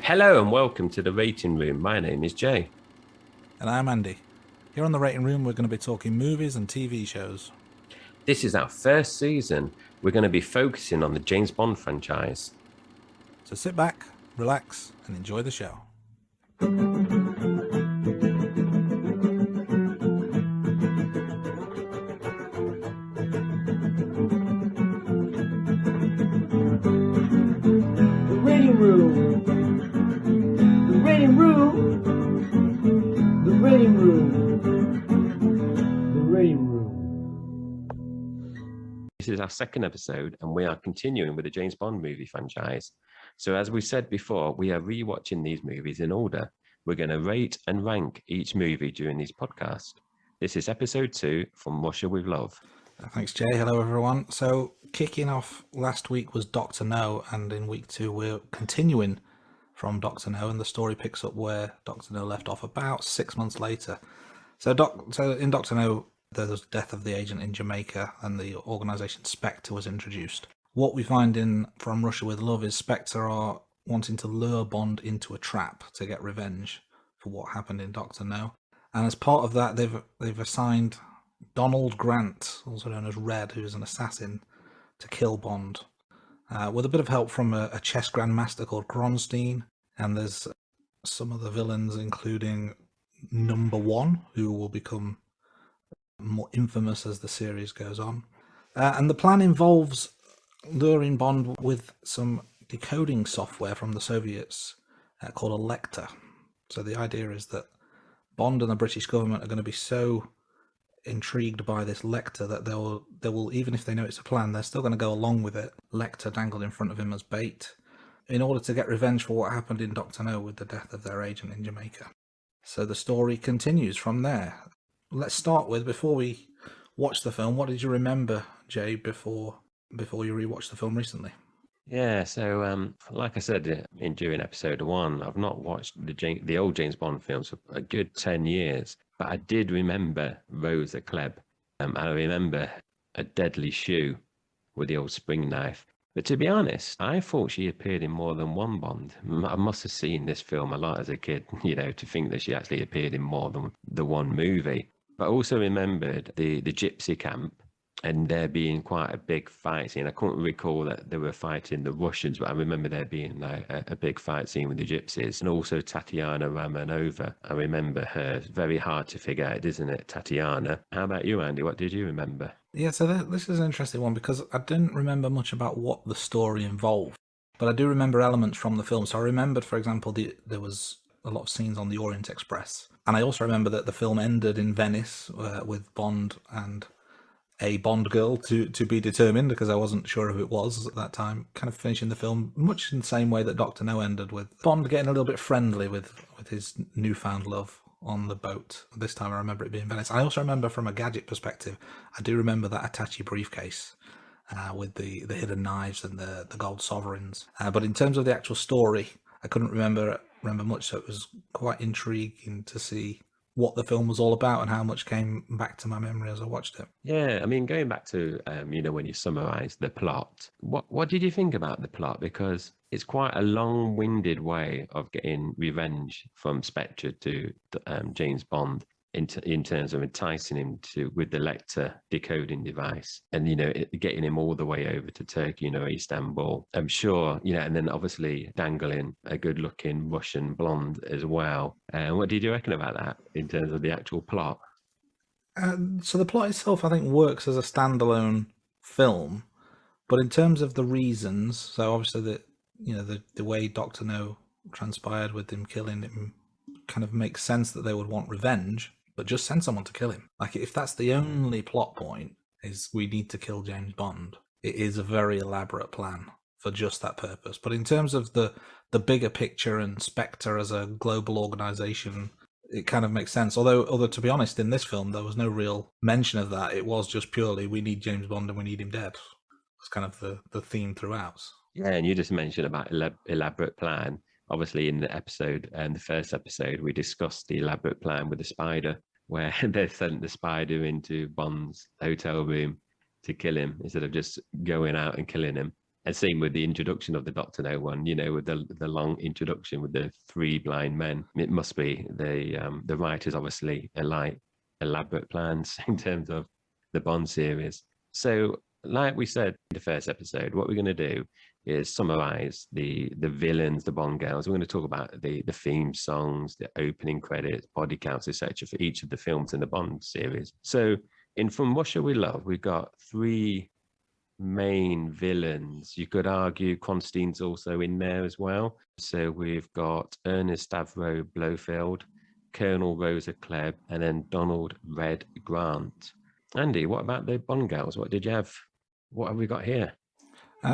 Hello and welcome to the Rating Room. My name is Jay. And I'm Andy. Here on the Rating Room, we're going to be talking movies and TV shows. This is our first season. We're going to be focusing on the James Bond franchise. So sit back, relax, and enjoy the show. The Rating Room. The Rating Room. The Rating Room. The Rating Room. This is our second episode, and we are continuing with the James Bond movie franchise. So as we said before, we are rewatching these movies in order. We're going to rate and rank each movie during these podcasts. This is episode 2 from Russia with Love. Thanks, Jay. Hello, everyone. So kicking off last week was Dr. No, and in week 2 we're continuing from Dr. No, and the story picks up where Dr. No left off about 6 months later. So in Dr. No, there was the death of the agent in Jamaica, and the organisation Spectre was introduced. What we find in From Russia with Love is Spectre are wanting to lure Bond into a trap to get revenge for what happened in Dr. No. And as part of that, they've assigned Donald Grant, also known as Red, who is an assassin, to kill Bond, with a bit of help from a chess grandmaster called Kronstein. And there's some of the villains, including Number One, who will become more infamous as the series goes on. And the plan involves luring Bond with some decoding software from the Soviets called a lecter. So the idea is that Bond and the British government are going to be so intrigued by this lecter that they will, even if they know it's a plan, they're still going to go along with it. Lecter dangled in front of him as bait in order to get revenge for what happened in Dr. No with the death of their agent in Jamaica. So the story continues from there. Let's start with, before we watch the film, what did you remember, Jay, before you rewatched the film recently? Yeah, so like I said during episode 1, I've not watched the old James Bond films for a good 10 years, but I did remember Rosa Klebb. I remember A Deadly Shoe with the old spring knife. But to be honest, I thought she appeared in more than one Bond. I must have seen this film a lot as a kid, to think that she actually appeared in more than the one movie. But I also remembered the gypsy camp, and there being quite a big fight scene. I couldn't recall that they were fighting the Russians, but I remember there being like a big fight scene with the gypsies. And also Tatiana Romanova. I remember her. It's very hard to figure out, isn't it, Tatiana? How about you, Andy? What did you remember? Yeah, so this is an interesting one because I didn't remember much about what the story involved, but I do remember elements from the film. So I remembered, for example, there was a lot of scenes on the Orient Express. And I also remember that the film ended in Venice with Bond and a Bond girl to be determined, because I wasn't sure who it was at that time, kind of finishing the film much in the same way that Dr. No ended, with Bond getting a little bit friendly with his newfound love on the boat. This time I remember it being Venice. I also remember, from a gadget perspective, I do remember that Attache briefcase with the hidden knives and the gold sovereigns. But in terms of the actual story, I couldn't remember much, so it was quite intriguing to see what the film was all about and how much came back to my memory as I watched it. Yeah, I mean, going back to, when you summarize the plot, what did you think about the plot? Because it's quite a long-winded way of getting revenge from Spectre to James Bond in terms of enticing him with the Lecter decoding device, and, getting him all the way over to Turkey, Istanbul. I'm sure, and then obviously dangling a good-looking Russian blonde as well. What did you reckon about that in terms of the actual plot? So the plot itself, I think, works as a standalone film, but in terms of the reasons, so obviously the way Dr. No transpired with him killing him kind of makes sense that they would want revenge, but just send someone to kill him. Like, if that's the only plot point, is we need to kill James Bond, it is a very elaborate plan for just that purpose. But in terms of the bigger picture and Spectre as a global organization, it kind of makes sense. Although to be honest, in this film there was no real mention of that. It was just purely, we need James Bond and we need him dead. It's kind of the theme throughout. Yeah, and you just mentioned about elaborate plan. Obviously, in the first episode, we discussed the elaborate plan with the spider, where they sent the spider into Bond's hotel room to kill him instead of just going out and killing him. And same with the introduction of the Doctor No one, you know, with the long introduction with the three blind men. It must be the writers obviously elaborate plans in terms of the Bond series. So, like we said in the first episode, what we're going to do is summarize the villains, the Bond girls. We're going to talk about the theme songs, the opening credits, body counts, etc. for each of the films in the Bond series. So, in From Russia With Love, we've got three main villains. You could argue Constantine's also in there as well. So we've got Ernest Stavro Blofeld, Colonel Rosa Klebb, and then Donald Red Grant. Andy, what about the Bond girls? What have we got here?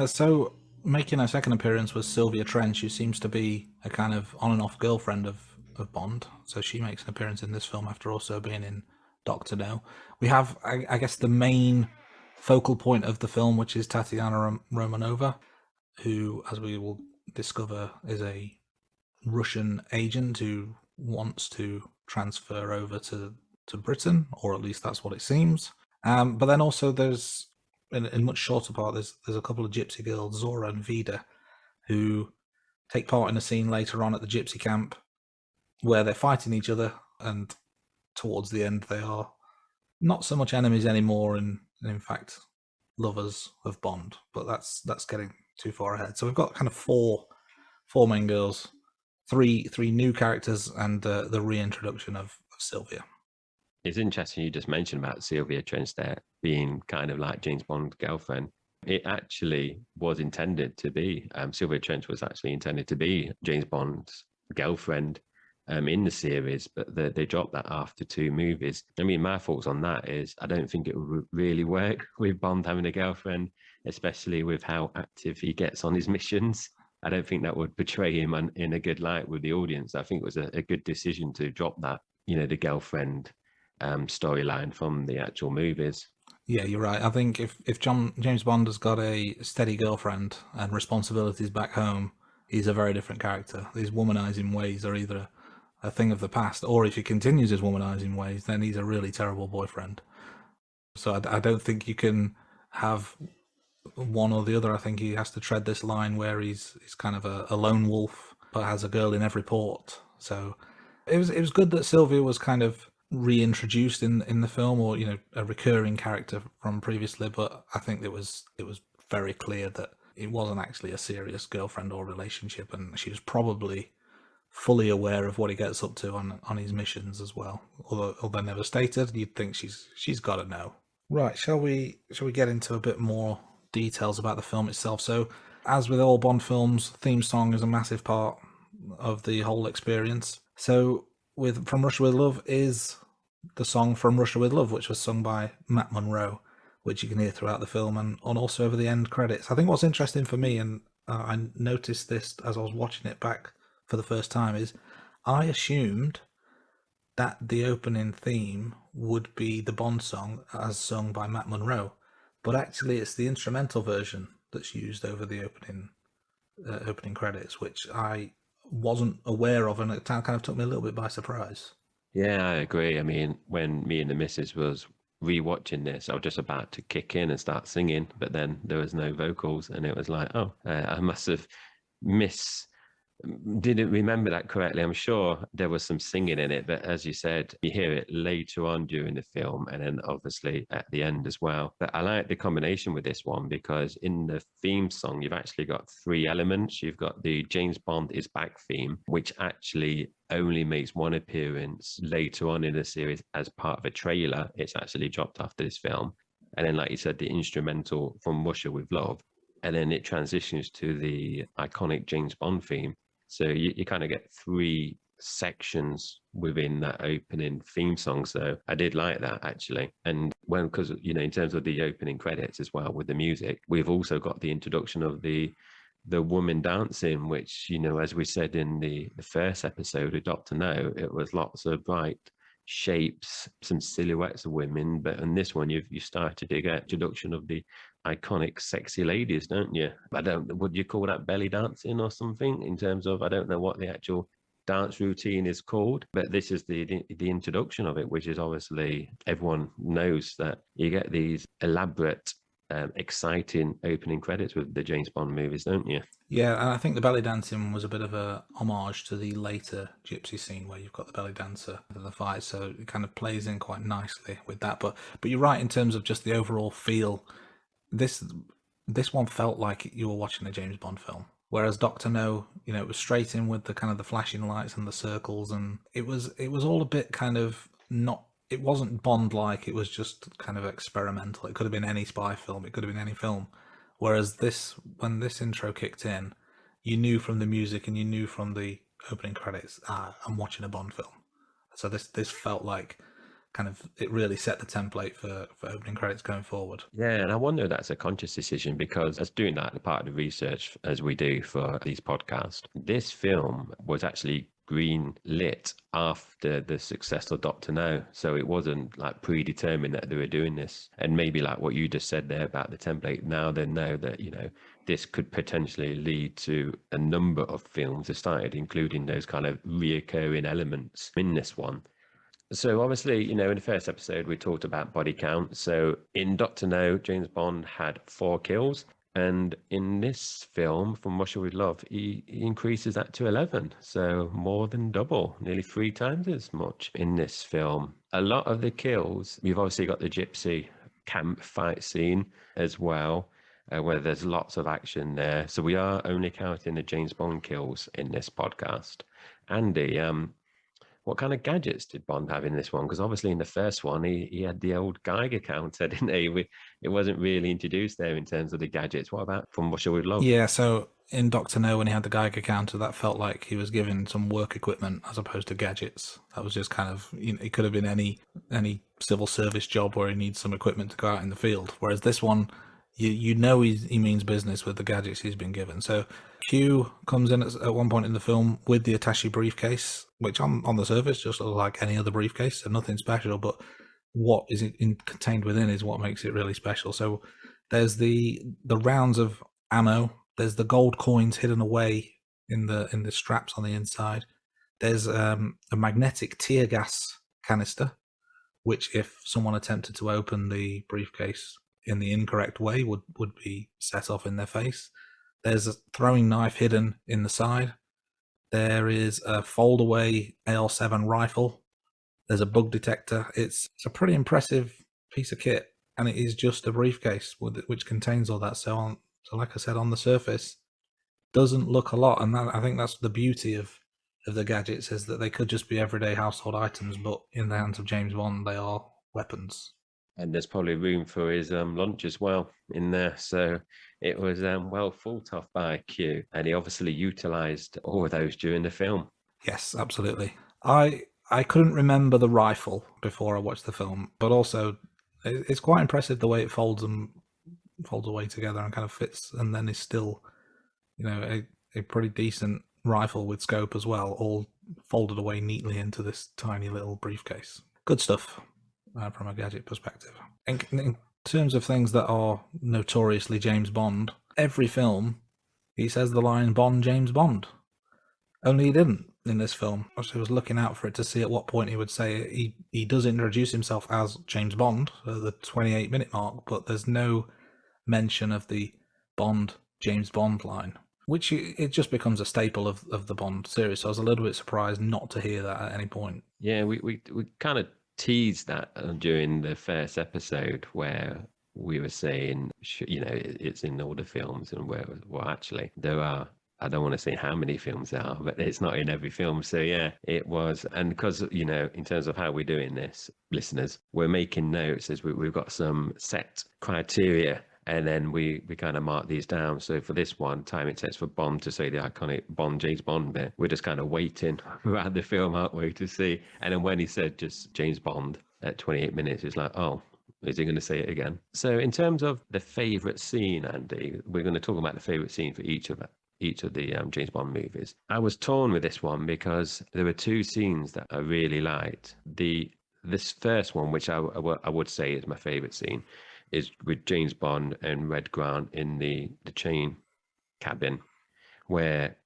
So making her second appearance was Sylvia Trench, who seems to be a kind of on and off girlfriend of Bond. So she makes an appearance in this film after also being in Doctor No. We have, I guess, the main focal point of the film, which is Tatiana Romanova, who, as we will discover, is a Russian agent who wants to transfer over to Britain, or at least that's what it seems. But then also there's, in much shorter part, there's a couple of gypsy girls, Zora and Vida, who take part in a scene later on at the gypsy camp where they're fighting each other, and towards the end they are not so much enemies anymore, and in fact lovers of Bond. But that's getting too far ahead. So we've got kind of four main girls, three new characters, and the reintroduction of Sylvia. It's interesting you just mentioned about Sylvia Trench there being kind of like James Bond's girlfriend. It actually was intended to be, Sylvia Trench was actually intended to be James Bond's girlfriend in the series, but they dropped that after 2 movies. I mean, my thoughts on that is I don't think it would really work with Bond having a girlfriend, especially with how active he gets on his missions. I don't think that would portray him in a good light with the audience. I think it was a good decision to drop that, you know, the girlfriend storyline from the actual movies. Yeah, you're right. I think if James Bond has got a steady girlfriend and responsibilities back home, he's a very different character. These womanizing ways are either a thing of the past, or if he continues his womanizing ways, then he's a really terrible boyfriend. So I don't think you can have one or the other. I think he has to tread this line where he's kind of a lone wolf, but has a girl in every port. So it was good that Sylvia was kind of reintroduced in the film, or, you know, a recurring character from previously. But I think it was very clear that it wasn't actually a serious girlfriend or relationship, and she was probably fully aware of what he gets up to on his missions as well. Although never stated, you'd think she's got to know. Right, shall we get into a bit more details about the film itself? So, as with all Bond films, theme song is a massive part of the whole experience. So, with From Russia With Love is the song From Russia With Love, which was sung by Matt Monro, which you can hear throughout the film and also over the end credits. I think what's interesting for me, and I noticed this as I was watching it back for the first time, is I assumed that the opening theme would be the Bond song as sung by Matt Monro, but actually it's the instrumental version that's used over the opening credits, which I wasn't aware of, and it kind of took me a little bit by surprise. Yeah, I agree. I mean, when me and the missus was rewatching this, I was just about to kick in and start singing, but then there was no vocals, and it was like, oh, I must have didn't remember that correctly. I'm sure there was some singing in it, but as you said, you hear it later on during the film, and then obviously at the end as well. But I like the combination with this one, because in the theme song, you've actually got 3 elements. You've got the James Bond is Back theme, which actually only makes one appearance later on in the series as part of a trailer. It's actually dropped after this film. And then, like you said, the instrumental From Russia With Love. And then it transitions to the iconic James Bond theme. So you kind of get 3 sections within that opening theme song. So I did like that, actually. And because, you know, in terms of the opening credits as well with the music, we've also got the introduction of the woman dancing, which, you know, as we said in the first episode of Doctor No, it was lots of bright shapes, some silhouettes of women. But in this one, you started to get introduction of the iconic sexy ladies, don't you? Would you call that belly dancing or something, in terms of, I don't know what the actual dance routine is called, but this is the introduction of it, which is obviously, everyone knows that you get these elaborate exciting opening credits with the James Bond movies, don't you? Yeah, and I think the belly dancing was a bit of a homage to the later Gypsy scene where you've got the belly dancer in the fight, so it kind of plays in quite nicely with that. But you're right in terms of just the overall feel. This one felt like you were watching a James Bond film. Whereas Doctor No, it was straight in with the kind of the flashing lights and the circles, and it was all a bit kind of not. It wasn't Bond like. It was just kind of experimental. It could have been any spy film. It could have been any film. Whereas when this intro kicked in, you knew from the music and you knew from the opening credits, I'm watching a Bond film. So this felt like kind of, it really set the template for opening credits going forward. Yeah, and I wonder if that's a conscious decision, because as doing that, part of the research as we do for these podcasts, this film was actually green lit after the successful Doctor No. So it wasn't like predetermined that they were doing this. And maybe like what you just said there about the template, now they know that, this could potentially lead to a number of films that started including those kind of reoccurring elements in this one. So obviously, in the first episode, we talked about body count. So in Doctor No, James Bond had 4 kills. And in this film, From Russia with Love, he increases that to 11. So more than double, nearly 3 times as much in this film. A lot of the kills, you've obviously got the Gypsy camp fight scene as well, where there's lots of action there. So we are only counting the James Bond kills in this podcast. Andy, what kind of gadgets did Bond have in this one? Because obviously in the first one, he had the old Geiger counter, didn't he? It wasn't really introduced there in terms of the gadgets. What about From Russia with Love? Yeah, so in Doctor No, when he had the Geiger counter, that felt like he was given some work equipment as opposed to gadgets. That was just kind of, it could have been any civil service job where he needs some equipment to go out in the field. Whereas this one, he means business with the gadgets he's been given. So Q comes in at one point in the film with the attaché briefcase, which on the surface just looks like any other briefcase, so nothing special, but what is contained within is what makes it really special. So there's the rounds of ammo, there's the gold coins hidden away in the straps on the inside. There's a magnetic tear gas canister, which if someone attempted to open the briefcase in the incorrect way would be set off in their face. There's a throwing knife hidden in the side. There is a fold-away AL-7 rifle. There's a bug detector. It's a pretty impressive piece of kit, and it is just a briefcase which contains all that. So like I said, on the surface, doesn't look a lot, and I think that's the beauty of the gadgets, is that they could just be everyday household items, but in the hands of James Bond, they are weapons. And there's probably room for his lunch as well in there. So it was well thought of by Q, and he obviously utilised all of those during the film. Yes, absolutely. I couldn't remember the rifle before I watched the film, but also it's quite impressive the way it folds away together and kind of fits, and then is still, a pretty decent rifle with scope as well, all folded away neatly into this tiny little briefcase. Good stuff. From a gadget perspective. In terms of things that are notoriously James Bond, every film he says the line "Bond, James Bond." Only he didn't in this film. I was looking out for it to see at what point he would say it. He does introduce himself as James Bond at the 28-minute mark, but there's no mention of the Bond, James Bond line, which it just becomes a staple of the Bond series. So I was a little bit surprised not to hear that at any point. Yeah, we kind of teased that during the first episode, where we were saying, it's in all the films, and well, actually there are, I don't want to say how many films there are, but it's not in every film. So yeah, it was. And because, in terms of how we're doing this, listeners, we're making notes as we've got some set criteria, and then we kind of mark these down. So for this one, time it takes for Bond to say the iconic Bond, James Bond bit, we're just kind of waiting throughout the film, aren't we, to see. And then when he said just James Bond at 28 minutes, it's like, oh, is he going to say it again? So in terms of the favourite scene, Andy, we're going to talk about the favourite scene for each of the James Bond movies. I was torn with this one because there were 2 scenes that I really liked. This first one, which I would say is my favourite scene, is with James Bond and Red Grant in the chain cabin, where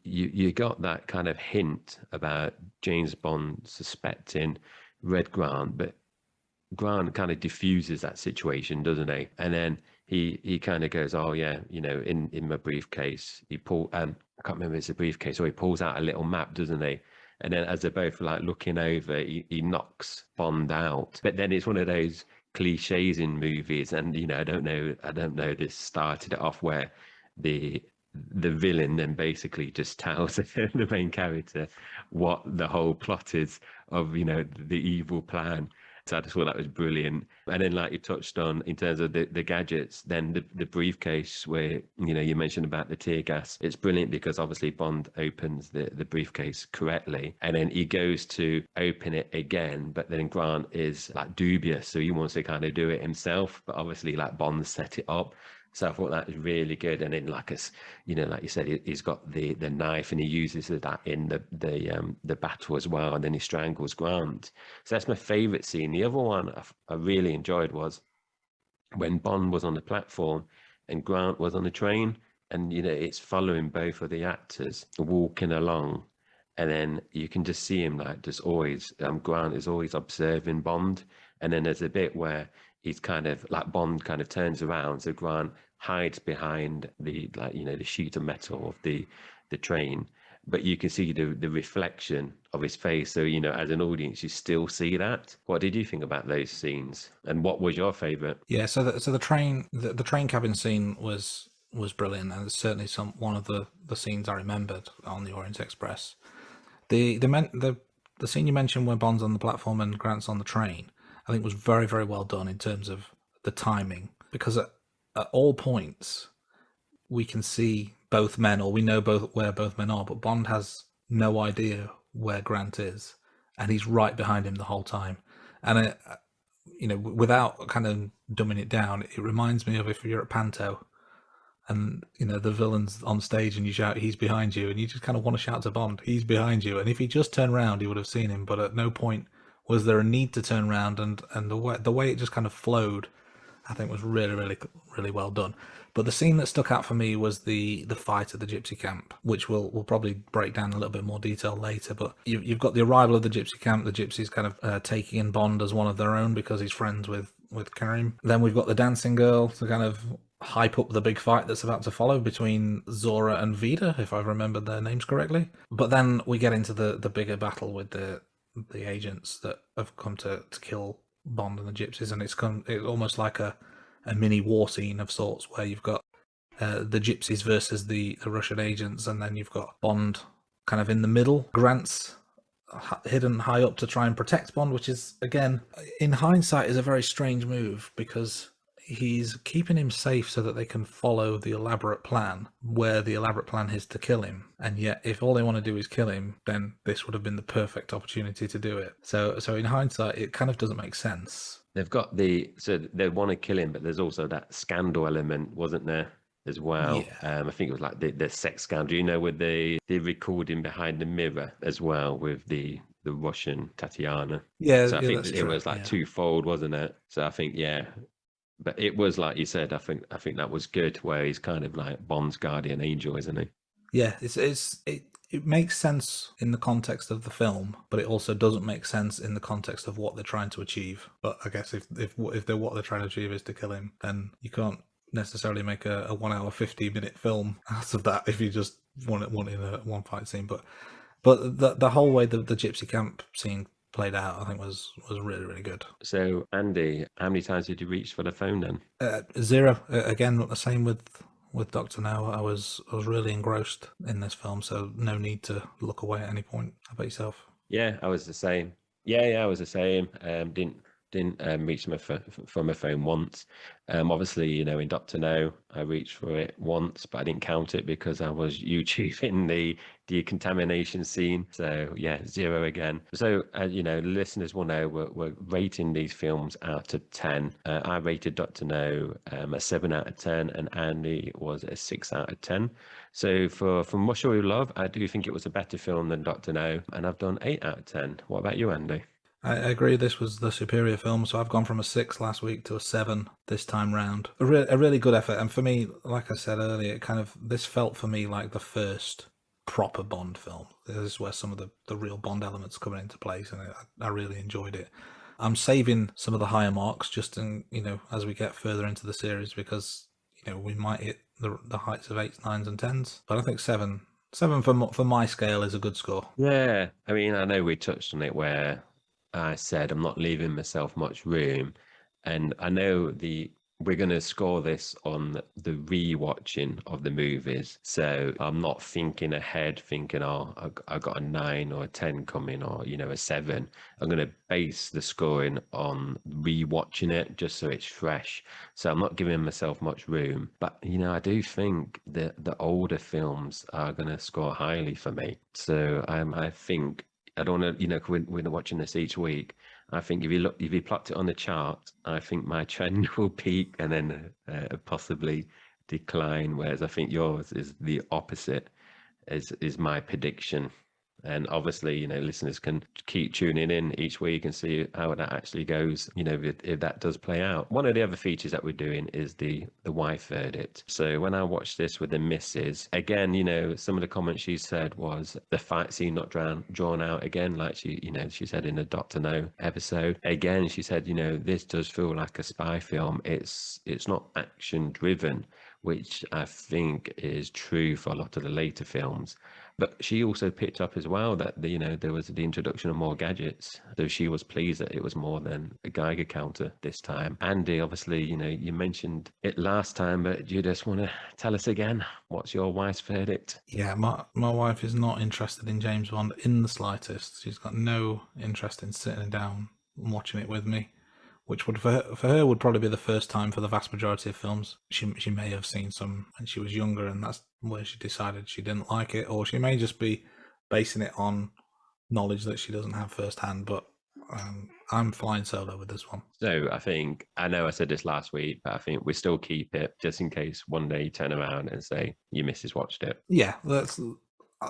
you got that kind of hint about James Bond suspecting Red Grant, but Grant kind of diffuses that situation, doesn't he? And then he kind of goes, oh yeah, in my briefcase, I can't remember if it's a briefcase, or he pulls out a little map, doesn't he? And then as they're both like looking over, he knocks Bond out. But then it's one of those cliches in movies, and I don't know, this started it off where the villain then basically just tells the main character what the whole plot is of the evil plan. So I just thought that was brilliant. And then, like you touched on, in terms of the gadgets, then the briefcase where, you mentioned about the tear gas, it's brilliant because obviously Bond opens the briefcase correctly. And then he goes to open it again, but then Grant is like dubious. So he wants to kind of do it himself. But obviously, like Bond set it up. So I thought that was really good. And then, like you said, he's got the knife, and he uses that in the battle as well. And then he strangles Grant. So that's my favourite scene. The other one I really enjoyed was when Bond was on the platform and Grant was on the train, and it's following both of the actors walking along, and then you can just see him like just always. Grant is always observing Bond, and then there's a bit where he's kind of like Bond kind of turns around, so Grant hides behind the the sheet of metal of the train, but you can see the reflection of his face. So as an audience, you still see that. What did you think about those scenes, and what was your favorite? Yeah, so the train cabin scene was brilliant, and it's certainly one of the scenes I remembered on the Orient Express. The scene you mentioned where Bond's on the platform and Grant's on the train, I think was very, very well done in terms of the timing, because at all points we can see both men, or we know where both men are, but Bond has no idea where Grant is, and he's right behind him the whole time. And without kind of dumbing it down, it reminds me of if you're at Panto and the villain's on stage and you shout, "He's behind you," and you just kind of want to shout to Bond, "He's behind you." And if he just turned around, he would have seen him, but at no point was there a need to turn around, and the way it just kind of flowed, I think, was really, really, really well done. But the scene that stuck out for me was the fight at the gypsy camp, which we'll probably break down in a little bit more detail later. But you've got the arrival of the gypsy camp, the gypsies kind of taking in Bond as one of their own because he's friends with Karim. Then we've got the dancing girl to kind of hype up the big fight that's about to follow between Zora and Vida, if I remembered their names correctly. But then we get into the bigger battle with the agents that have come to kill Bond and the gypsies, and it's almost like a mini war scene of sorts, where you've got the gypsies versus the Russian agents, and then you've got Bond kind of in the middle. Grant's hidden high up to try and protect Bond, which is, again, in hindsight, is a very strange move, because he's keeping him safe so that they can follow the elaborate plan, where the elaborate plan is to kill him. And yet, if all they want to do is kill him, then this would have been the perfect opportunity to do it. So in hindsight, it kind of doesn't make sense. They've got so they want to kill him, but there's also that scandal element, wasn't there, as well? Yeah. I think it was like the sex scandal, with the recording behind the mirror as well, with the Russian Tatiana. Yeah, so I think that's it true. was like twofold, wasn't it? So I think, but it was like you said. I think that was good, where he's kind of like Bond's guardian angel, isn't he? Yeah, it makes sense in the context of the film, but it also doesn't make sense in the context of what they're trying to achieve. But I guess if what they're trying to achieve is to kill him, then you can't necessarily make a 1 hour 50-minute film out of that if you just want it in a one fight scene. But the whole way the gypsy camp scene played out, I think, was really, really good. So Andy, how many times did you reach for the phone then? 0. Again, the same with Dr. No. I was really engrossed in this film, so no need to look away at any point. How about yourself? Yeah, I was the same. Yeah, I was the same. Didn't reach for my phone once. Obviously, in Dr. No, I reached for it once, but I didn't count it because I was YouTubing the decontamination scene. So yeah, 0 again. So listeners will know we're rating these films out of 10. I rated Dr. No a 7 out of 10, and Andy was a 6 out of 10. So from Russia With Love, I do think it was a better film than Dr. No, and I've done 8 out of 10. What about you, Andy? I agree this was the superior film, so I've gone from a 6 last week to a 7 this time round. A really good effort, and for me, like I said earlier, this felt for me like the first proper Bond film. This is where some of the real Bond elements coming into place, and I really enjoyed it. I'm saving some of the higher marks just in, as we get further into the series, because we might hit the heights of 8s, 9s, and 10s. But I think 7 for my scale is a good score. Yeah, I mean, I know we touched on it where I said I'm not leaving myself much room, and I know we're going to score this on the re-watching of the movies. So I'm not thinking ahead, thinking, oh, I got a 9 or a 10 coming, or a 7. I'm going to base the scoring on re-watching it just so it's fresh. So I'm not giving myself much room. But I do think that the older films are going to score highly for me. So I think I don't want to, we're watching this each week. I think if you plot it on the chart, I think my trend will peak and then possibly decline. Whereas I think yours is the opposite, is my prediction. And obviously, listeners can keep tuning in each week and see how that actually goes, if that does play out. One of the other features that we're doing is the wife verdict. So when I watched this with the missus, again, some of the comments she said was the fight scene not drawn out again, like she said in the Dr. No episode. Again, she said, this does feel like a spy film. It's not action driven, which I think is true for a lot of the later films. But she also picked up as well that there was the introduction of more gadgets. So she was pleased that it was more than a Geiger counter this time. Andy, obviously, you mentioned it last time, but do you just want to tell us again? What's your wife's verdict? Yeah, my wife is not interested in James Bond in the slightest. She's got no interest in sitting down and watching it with me, which would for her would probably be the first time for the vast majority of films. She may have seen some when she was younger, and that's where she decided she didn't like it, or she may just be basing it on knowledge that she doesn't have firsthand. But I'm flying solo with this one. So I know I said this last week, but I think we still keep it just in case one day you turn around and say your missus watched it. Yeah,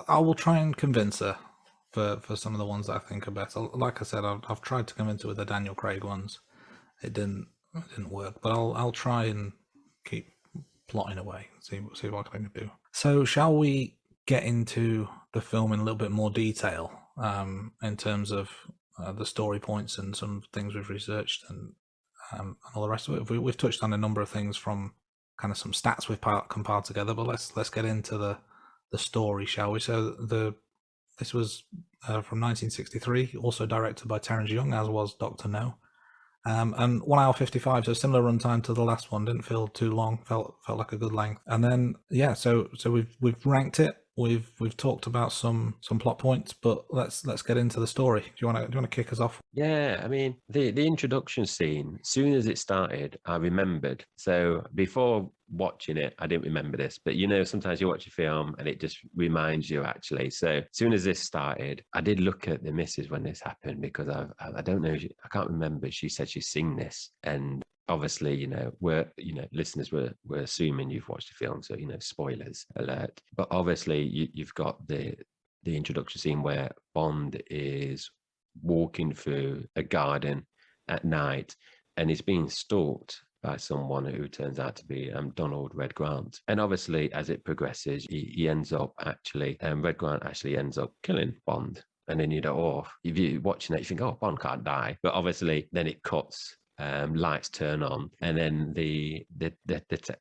I will try and convince her for some of the ones that I think are better. Like I said, I've tried to convince her with the Daniel Craig ones. It didn't work, but I'll try and keep plotting away, see what I can do. So shall we get into the film in a little bit more detail, in terms of the story points and some things we've researched and all the rest of it? We've touched on a number of things from kind of some stats we've compiled together, but let's get into the story, shall we? So this was from 1963, also directed by Terence Young, as was Dr. No. And 1 hour 55, so similar runtime to the last one. Didn't feel too long. Felt like a good length. And then so we've ranked it. We've talked about some plot points, but let's get into the story. Do you want to kick us off? Yeah, I mean the introduction scene. Soon as it started, I remembered. So before watching it, I didn't remember this, but sometimes you watch a film and it just reminds you actually. So as soon as this started, I did look at the missus when this happened, because I don't know, I can't remember. She said she's seen this, and obviously, listeners were assuming you've watched the film, so spoilers alert. But obviously, you've got the introduction scene where Bond is walking through a garden at night, and he's being stalked by someone who turns out to be Donald Red Grant. And obviously, as it progresses, he ends up Red Grant actually ends up killing Bond. And then if you're watching it, you think, oh, Bond can't die. But obviously, then it cuts. Lights turn on, and then the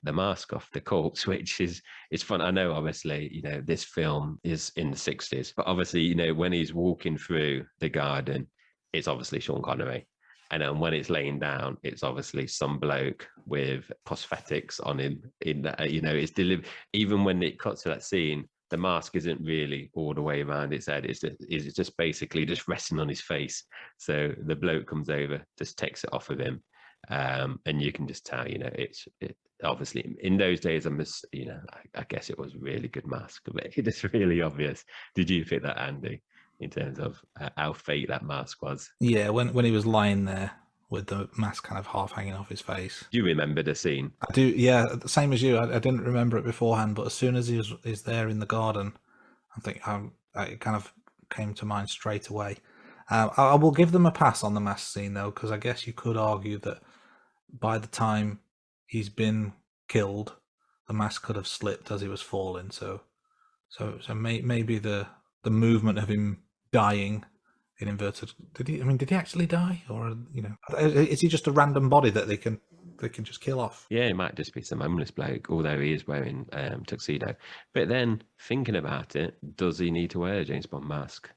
mask off the corpse, which is fun. I know, obviously, this film is in the 60s, but obviously, when he's walking through the garden, it's obviously Sean Connery. And then when it's laying down, it's obviously some bloke with prosthetics on him. It's delivered. Even when it cuts to that scene, the mask isn't really all the way around its head. It's just basically just resting on his face. So the bloke comes over, just takes it off of him, and you can just tell, it's obviously in those days. I guess it was a really good mask, but it's really obvious. Did you think that, Andy, in terms of how fake that mask was? Yeah, when he was lying there with the mask kind of half hanging off his face. Do you remember the scene? I do, yeah, same as you. I didn't remember it beforehand, but as soon as he's there in the garden, I think it kind of came to mind straight away. I will give them a pass on the mask scene, though, because I guess you could argue that by the time he's been killed, the mask could have slipped as he was falling. So maybe the movement of him dying in inverted. Did he? I mean, did he actually die, or is he just a random body that they can just kill off? Yeah, it might just be some homeless bloke, although he is wearing tuxedo. But then thinking about it, does he need to wear a James Bond mask?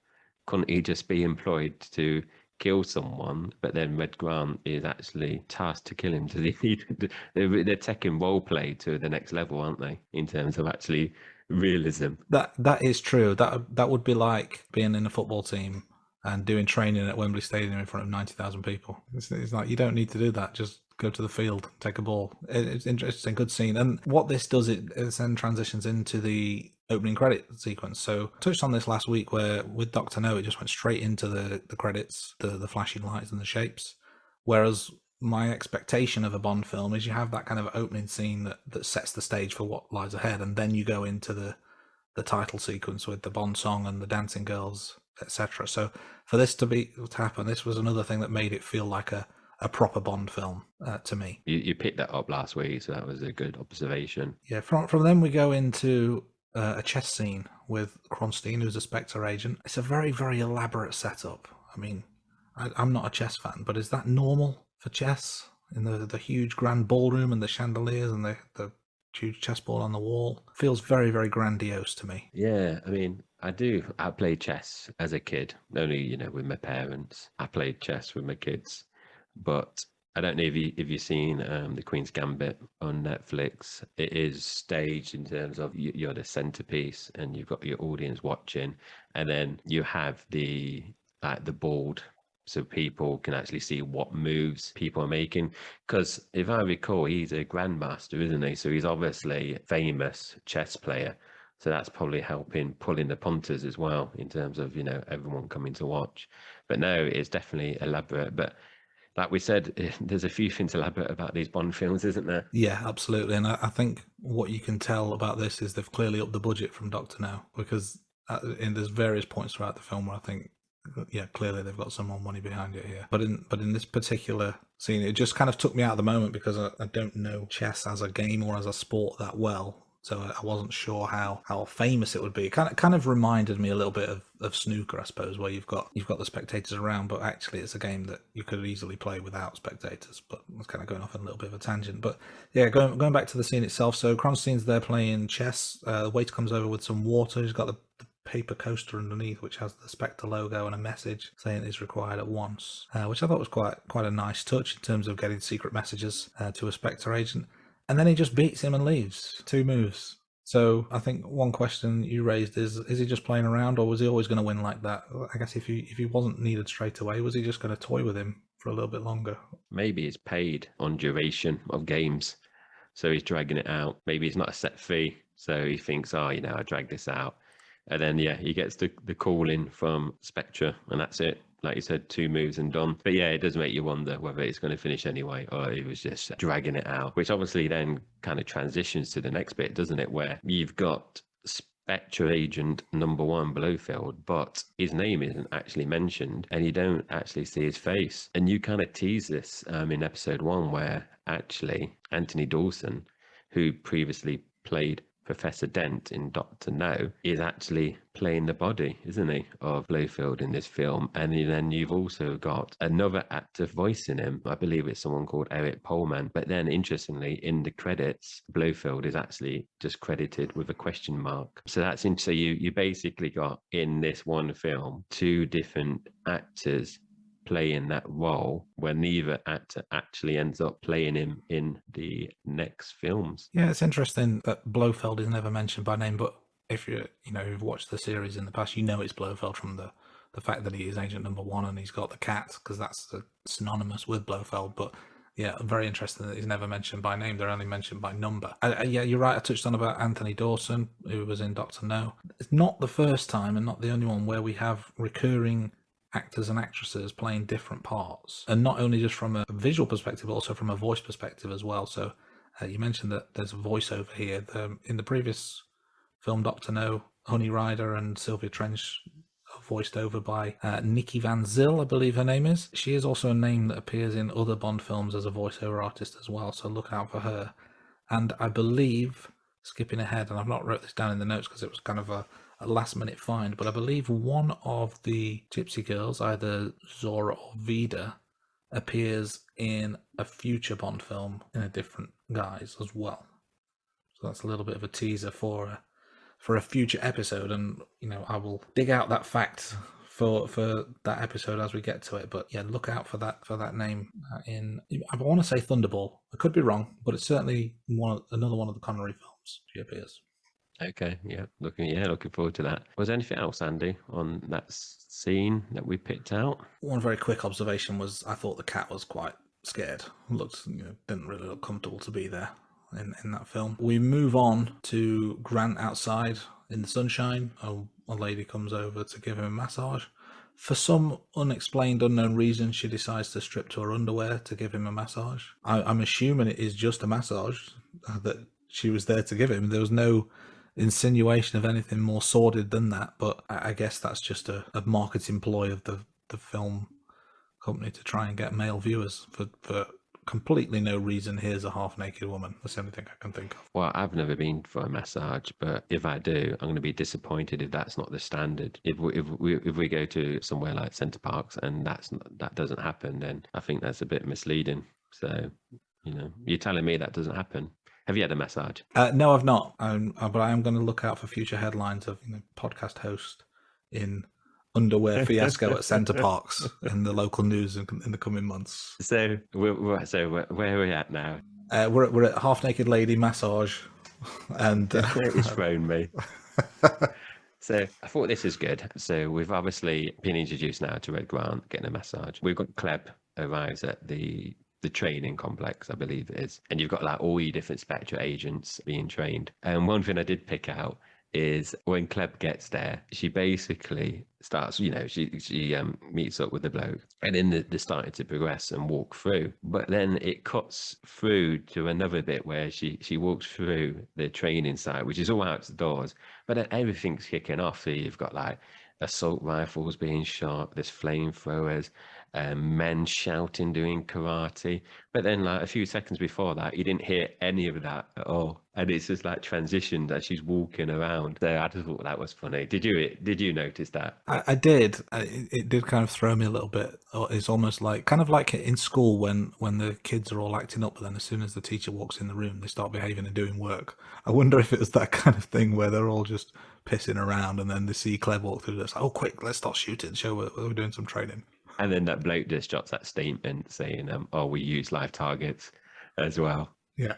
Couldn't he just be employed to kill someone? But then Red Grant is actually tasked to kill him. Does he need? They're taking role play to the next level, aren't they? In terms of actually realism. That is true. That would be like being in a football team and doing training at Wembley Stadium in front of 90,000 people. It's like, you don't need to do that. Just go to the field, take a ball. It's interesting, good scene. And what this does, it then transitions into the opening credit sequence. So I touched on this last week, where with Dr. No, it just went straight into the credits, the flashing lights and the shapes. Whereas my expectation of a Bond film is you have that kind of opening scene that sets the stage for what lies ahead, and then you go into the title sequence with the Bond song and the dancing girls, etc. So for this to happen, this was another thing that made it feel like a proper Bond film to me. You picked that up last week, so that was a good observation. Yeah, from then we go into a chess scene with Kronstein, who's a Spectre agent. It's a very, very elaborate setup. I mean, I'm not a chess fan, but is that normal for chess? In the huge grand ballroom and the chandeliers and the huge chessboard on the wall? Feels very, very grandiose to me. Yeah, I mean, I played chess as a kid, only, with my parents. I played chess with my kids, but I don't know if you've seen The Queen's Gambit on Netflix. It is staged in terms of you're the centerpiece and you've got your audience watching, and then you have the board, so people can actually see what moves people are making. Because if I recall, he's a grandmaster, isn't he? So he's obviously a famous chess player. So that's probably helping pull in the punters as well, in terms of, everyone coming to watch. But no, it's definitely elaborate. But like we said, there's a few things elaborate about these Bond films, isn't there? Yeah, absolutely. And I think what you can tell about this is they've clearly upped the budget from Dr. No, because there's various points throughout the film where I think, yeah, clearly they've got some more money behind it here. But in this particular scene, it just kind of took me out of the moment, because I don't know chess as a game or as a sport that well. So I wasn't sure how famous it would be. It kind of reminded me a little bit of snooker, I suppose, where you've got the spectators around, but actually it's a game that you could easily play without spectators. But I was kind of going off on a little bit of a tangent. But yeah, going back to the scene itself. So Kronstein's there playing chess. The waiter comes over with some water. He's got the paper coaster underneath, which has the Spectre logo and a message saying it's required at once, which I thought was quite a nice touch in terms of getting secret messages to a Spectre agent. And then he just beats him and leaves. 2 moves. So I think one question you raised is he just playing around, or was he always going to win like that? I guess if he wasn't needed straight away, was he just going to toy with him for a little bit longer? Maybe it's paid on duration of games, so he's dragging it out. Maybe it's not a set fee, so he thinks, I drag this out. And then, he gets the call in from Spectre, and that's it. Like you said, 2 moves and done. But yeah, it does make you wonder whether it's going to finish anyway, or it was just dragging it out, which obviously then kind of transitions to the next bit, doesn't it? Where you've got Spectre agent number 1, Blofeld, but his name isn't actually mentioned, and you don't actually see his face. And you kind of tease this in episode 1, where actually Anthony Dawson, who previously played Professor Dent in Dr. No, is actually playing the body, isn't he, of Blofeld in this film. And then you've also got another actor voicing him. I believe it's someone called Eric Pohlman. But then, interestingly, in the credits, Blofeld is actually just credited with a question mark. So that's interesting. So you basically got, in this one film, 2 different actors playing that role, where neither actor actually ends up playing him in the next films. Yeah, it's interesting that Blofeld is never mentioned by name, but if you've watched the series in the past, it's Blofeld from the fact that he is agent number 1 and he's got the cat, because that's synonymous with Blofeld. But yeah, very interesting that he's never mentioned by name. They're only mentioned by number. Yeah, you're right. I touched on about Anthony Dawson, who was in Dr. No. It's not the first time and not the only one where we have recurring actors and actresses playing different parts, and not only just from a visual perspective, but also from a voice perspective as well. So you mentioned that there's a voiceover here. In the previous film, Dr. No, Honey Rider and Sylvia Trench are voiced over by Nikki Van Zyl, I believe her name is. She is also a name that appears in other Bond films as a voiceover artist as well, so look out for her. And I believe skipping ahead, and I've not wrote this down in the notes because it was kind of a last minute find, but I believe one of the gypsy girls, either Zora or Vida, appears in a future Bond film in a different guise as well. So that's a little bit of a teaser for a future episode, and I will dig out that fact for that episode as we get to it. But yeah, look out for that name I want to say Thunderball. I could be wrong, but it's certainly another one of the Connery films she appears. Okay, yeah, looking forward to that. Was there anything else, Andy, on that scene that we picked out? One very quick observation was I thought the cat was quite scared. Didn't really look comfortable to be there in that film. We move on to Grant outside in the sunshine. A lady comes over to give him a massage. For some unexplained, unknown reason, she decides to strip to her underwear to give him a massage. I'm assuming it is just a massage that she was there to give him. There was no insinuation of anything more sordid than that, but I guess that's just a marketing ploy of the film company to try and get male viewers for completely no reason. Here's a half-naked woman. That's the only thing I can think of. Well, I've never been for a massage, but if I do, I'm going to be disappointed if that's not the standard. If we go to somewhere like Center Parcs and that doesn't happen, then I think that's a bit misleading. So, you're telling me that doesn't happen. Have you had a massage? No, I've not. But I am going to look out for future headlines of podcast host in underwear fiasco at Center Parcs in the local news in the coming months. So where are we at now? We're at half naked lady massage, and It's thrown me. So I thought this is good. So we've obviously been introduced now to Red Grant getting a massage. We've got Kleb arrives at the training complex, I believe it is, and you've got like all your different Spectre agents being trained. And one thing I did pick out is when Kleb gets there, she basically starts, she meets up with the bloke, and then they're starting to progress and walk through. But then it cuts through to another bit where she walks through the training site, which is all outdoors, but then everything's kicking off. So you've got like assault rifles being shot, there's flamethrowers, men shouting, doing karate. But then like a few seconds before that, you didn't hear any of that at all. And it's just like transitioned as she's walking around. So I just thought that was funny. Did you notice that? I did. It did kind of throw me a little bit. It's almost like in school when the kids are all acting up, but then as soon as the teacher walks in the room, they start behaving and doing work. I wonder if it was that kind of thing where they're all just pissing around, and then they see Kleb walk through. It's like, oh, quick, let's start shooting. Show we're doing some training. And then that bloke just drops that statement saying, we use live targets as well. Yeah.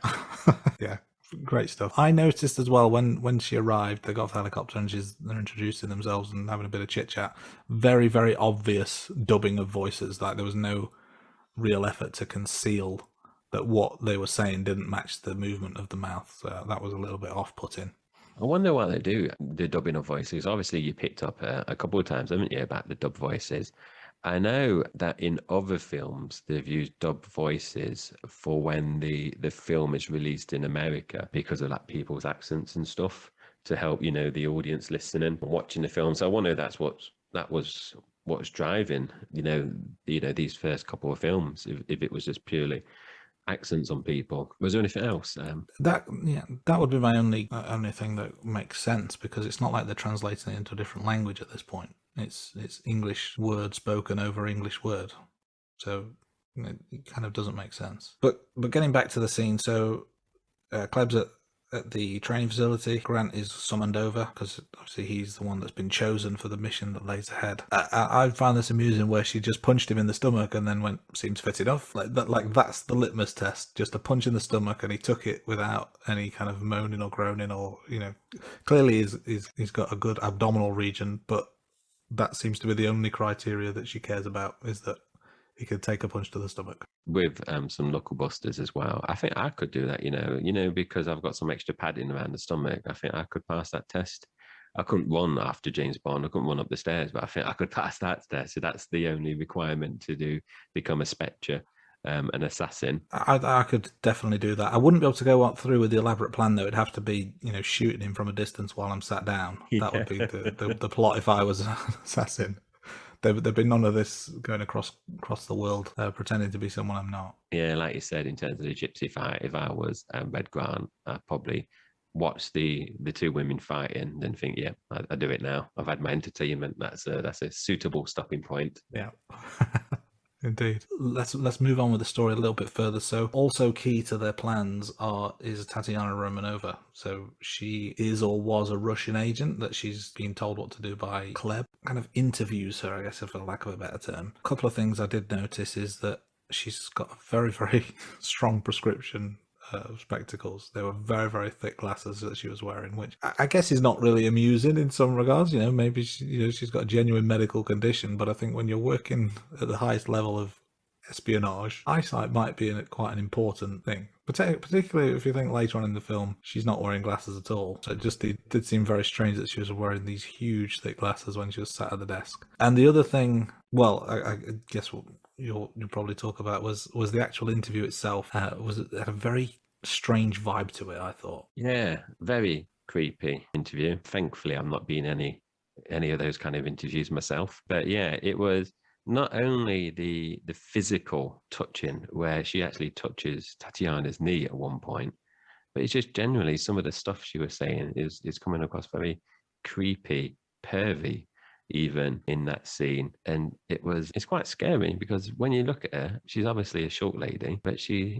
Yeah. Great stuff. I noticed as well when she arrived, they got off the helicopter and they're introducing themselves and having a bit of chit chat. Very, very obvious dubbing of voices. Like there was no real effort to conceal that what they were saying didn't match the movement of the mouth. So that was a little bit off-putting. I wonder why they do the dubbing of voices. Obviously, you picked up a couple of times, haven't you, about the dub voices. I know that in other films, they've used dub voices for when the film is released in America because of like people's accents and stuff to help, the audience listening and watching the film. So I wonder that was what's driving, these first couple of films, if it was just purely accents on people. Was there anything else? That would be my only thing that makes sense, because it's not like they're translating it into a different language at this point. It's English word spoken over English word, so it kind of doesn't make sense. But getting back to the scene, so Kleb's at the training facility. Grant is summoned over because obviously he's the one that's been chosen for the mission that lays ahead. I found this amusing where she just punched him in the stomach and then went, seems fit enough. Like that's the litmus test, just a punch in the stomach, and he took it without any kind of moaning or groaning, or clearly he's got a good abdominal region, but that seems to be the only criteria that she cares about, is that he could take a punch to the stomach. With some knuckle busters as well. I think I could do that, because I've got some extra padding around the stomach. I think I could pass that test. I couldn't run after James Bond. I couldn't run up the stairs, but I think I could pass that test. So that's the only requirement to become a Spectre, an assassin. I could definitely do that. I wouldn't be able to go through with the elaborate plan, though. It'd have to be, shooting him from a distance while I'm sat down. Yeah. That would be the plot if I was an assassin. There'd be none of this going across the world, pretending to be someone I'm not. Yeah, like you said, in terms of the gypsy fight, if I was Red Grant, I'd probably watch the two women fighting, then think, yeah, I do it now. I've had my entertainment. That's a suitable stopping point. Yeah. Indeed. Let's move on with the story a little bit further. So, also key to their plans is Tatiana Romanova. So she is or was a Russian agent that she's been told what to do by Kleb. Kind of interviews her, I guess, for lack of a better term. A couple of things I did notice is that she's got a very, very strong prescription spectacles. They were very, very thick glasses that she was wearing, which I guess is not really amusing in some regards. Maybe she's got a genuine medical condition, but I think when you're working at the highest level of espionage, eyesight might be quite an important thing. Particularly if you think later on in the film, she's not wearing glasses at all. So it did seem very strange that she was wearing these huge thick glasses when she was sat at the desk. And the other thing, well, I guess what you'll probably talk about was the actual interview itself. Had a very strange vibe to it, I thought. Yeah, very creepy interview. Thankfully, I'm not being any of those kind of interviews myself. But yeah, it was not only the physical touching, where she actually touches Tatiana's knee at one point, but it's just generally some of the stuff she was saying is coming across very creepy, pervy, even in that scene. And it's quite scary, because when you look at her, she's obviously a short lady, but she's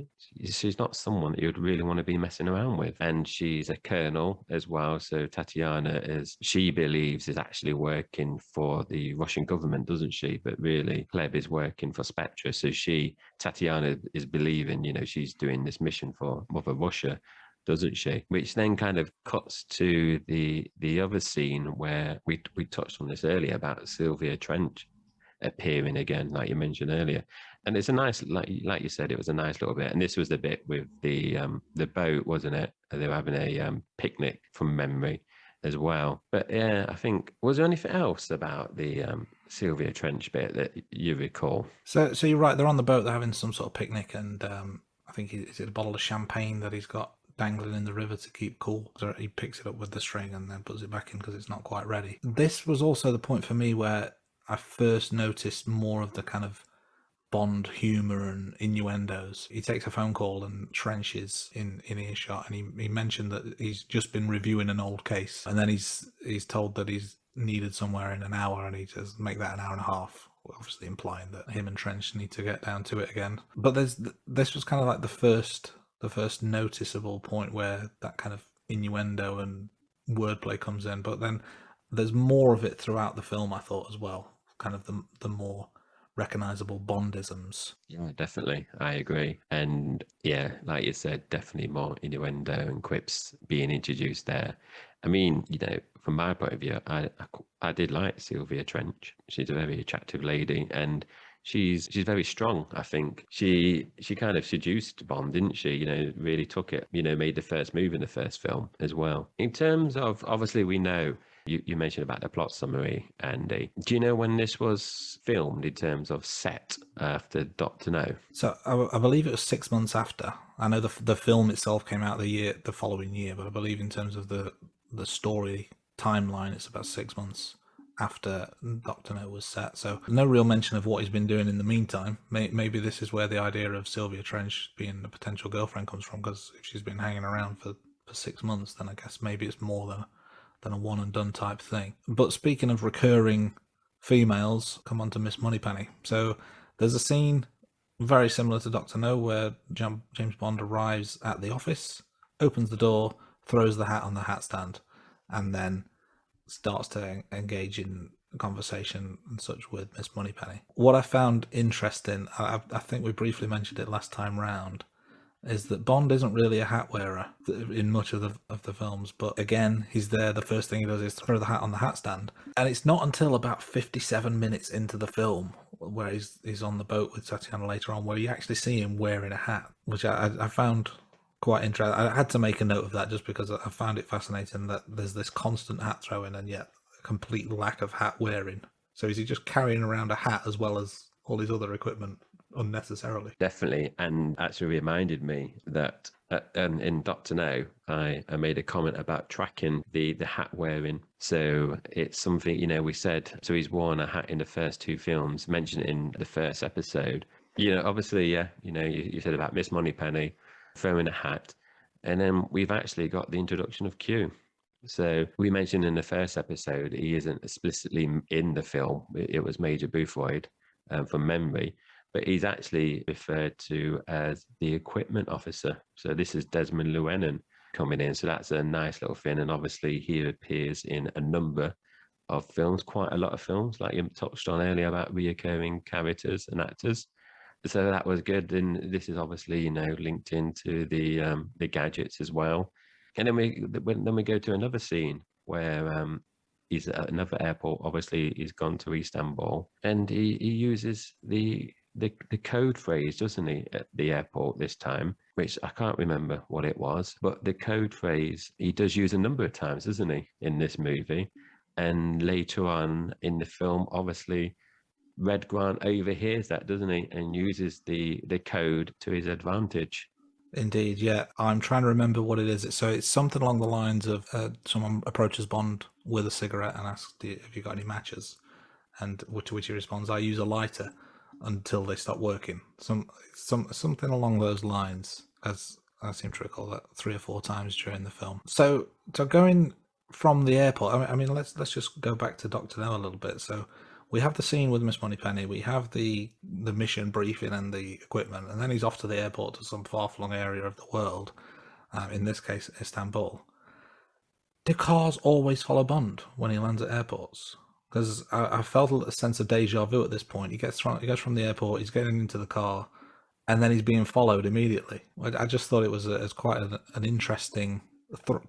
not someone that you'd really want to be messing around with. And she's a colonel as well, so Tatiana she believes is actually working for the Russian government, doesn't she? But really Kleb is working for Spectra, so Tatiana is believing, she's doing this mission for Mother Russia, doesn't she? Which then kind of cuts to the other scene where we touched on this earlier about Sylvia Trench appearing again, like you mentioned earlier. And it's a nice, like you said, it was a nice little bit. And this was the bit with the boat, wasn't it? They were having a picnic from memory as well. But yeah, I think, was there anything else about the Sylvia Trench bit that you recall? So you're right, they're on the boat, they're having some sort of picnic, and I think is it a bottle of champagne that he's got dangling in the river to keep cool. So he picks it up with the string and then puts it back in because it's not quite ready. This was also the point for me where I first noticed more of the kind of Bond humor and innuendos. He takes a phone call and Trench is in earshot, and he mentioned that he's just been reviewing an old case, and then he's told that he's needed somewhere in an hour, and he says make that an hour and a half, obviously implying that him and Trench need to get down to it again. But this was kind of like the first noticeable point where that kind of innuendo and wordplay comes in. But then there's more of it throughout the film, I thought, as well. Kind of the more recognizable Bondisms. Yeah, definitely. I agree. And yeah, like you said, definitely more innuendo and quips being introduced there. I mean, from my point of view, I did like Sylvia Trench. She's a very attractive lady, and she's very strong. I think she kind of seduced Bond, didn't she? Really took it, made the first move in the first film as well. In terms of, obviously we know, you mentioned about the plot summary, Andy. Do you know when this was filmed in terms of set after Dr. No? So I believe it was 6 months after. I know the film itself came out the following year, but I believe in terms of the story timeline, it's about 6 months after Dr. No was set. So no real mention of what he's been doing in the meantime. Maybe this is where the idea of Sylvia Trench being a potential girlfriend comes from, because if she's been hanging around for 6 months, then I guess maybe it's more than a one and done type thing. But speaking of recurring females, come on to Miss Moneypenny. So there's a scene very similar to Dr. No where James Bond arrives at the office, opens the door, throws the hat on the hat stand, and then starts to engage in conversation and such with Miss Moneypenny. What I found interesting, I think we briefly mentioned it last time round, is that Bond isn't really a hat wearer in much of the films, but again, he's there. The first thing he does is throw the hat on the hat stand, and it's not until about 57 minutes into the film, where he's on the boat with Tatiana later on, where you actually see him wearing a hat, which I found quite interesting. I had to make a note of that just because I found it fascinating that there's this constant hat throwing and yet a complete lack of hat wearing. So is he just carrying around a hat as well as all his other equipment unnecessarily? Definitely. And actually reminded me that in Dr. No, I made a comment about tracking the hat wearing. So it's something, we said, so he's worn a hat in the first two films, mentioned in the first episode. Obviously, yeah, you said about Miss Moneypenny throwing a hat. And then we've actually got the introduction of Q. So we mentioned in the first episode, he isn't explicitly in the film. It was Major Boothroyd from memory, but he's actually referred to as the equipment officer. So this is Desmond Llewellyn coming in. So that's a nice little thing. And obviously he appears in a number of films, quite a lot of films, like you touched on earlier about reoccurring characters and actors. So that was good. And this is obviously, linked into the gadgets as well. And then we go to another scene where he's at another airport. Obviously, he's gone to Istanbul, and he uses the code phrase, doesn't he, at the airport this time, which I can't remember what it was, but the code phrase he does use a number of times, doesn't he, in this movie. And later on in the film, obviously, Red Grant overhears that, doesn't he, and uses the code to his advantage. Indeed, yeah. I'm trying to remember what it is. So it's something along the lines of someone approaches Bond with a cigarette and asks, have you got any matches? And to which he responds, I use a lighter until they stop working. Something along those lines, as I seem to recall that 3 or 4 times during the film. So going from the airport, I mean, let's just go back to Dr. No a little bit. So we have the scene with Miss Moneypenny, we have the mission briefing and the equipment, and then he's off to the airport to some far-flung area of the world, in this case, Istanbul. Do cars always follow Bond when he lands at airports? Because I felt a sense of deja vu at this point. He goes from the airport, he's getting into the car, and then he's being followed immediately. I just thought it was quite an interesting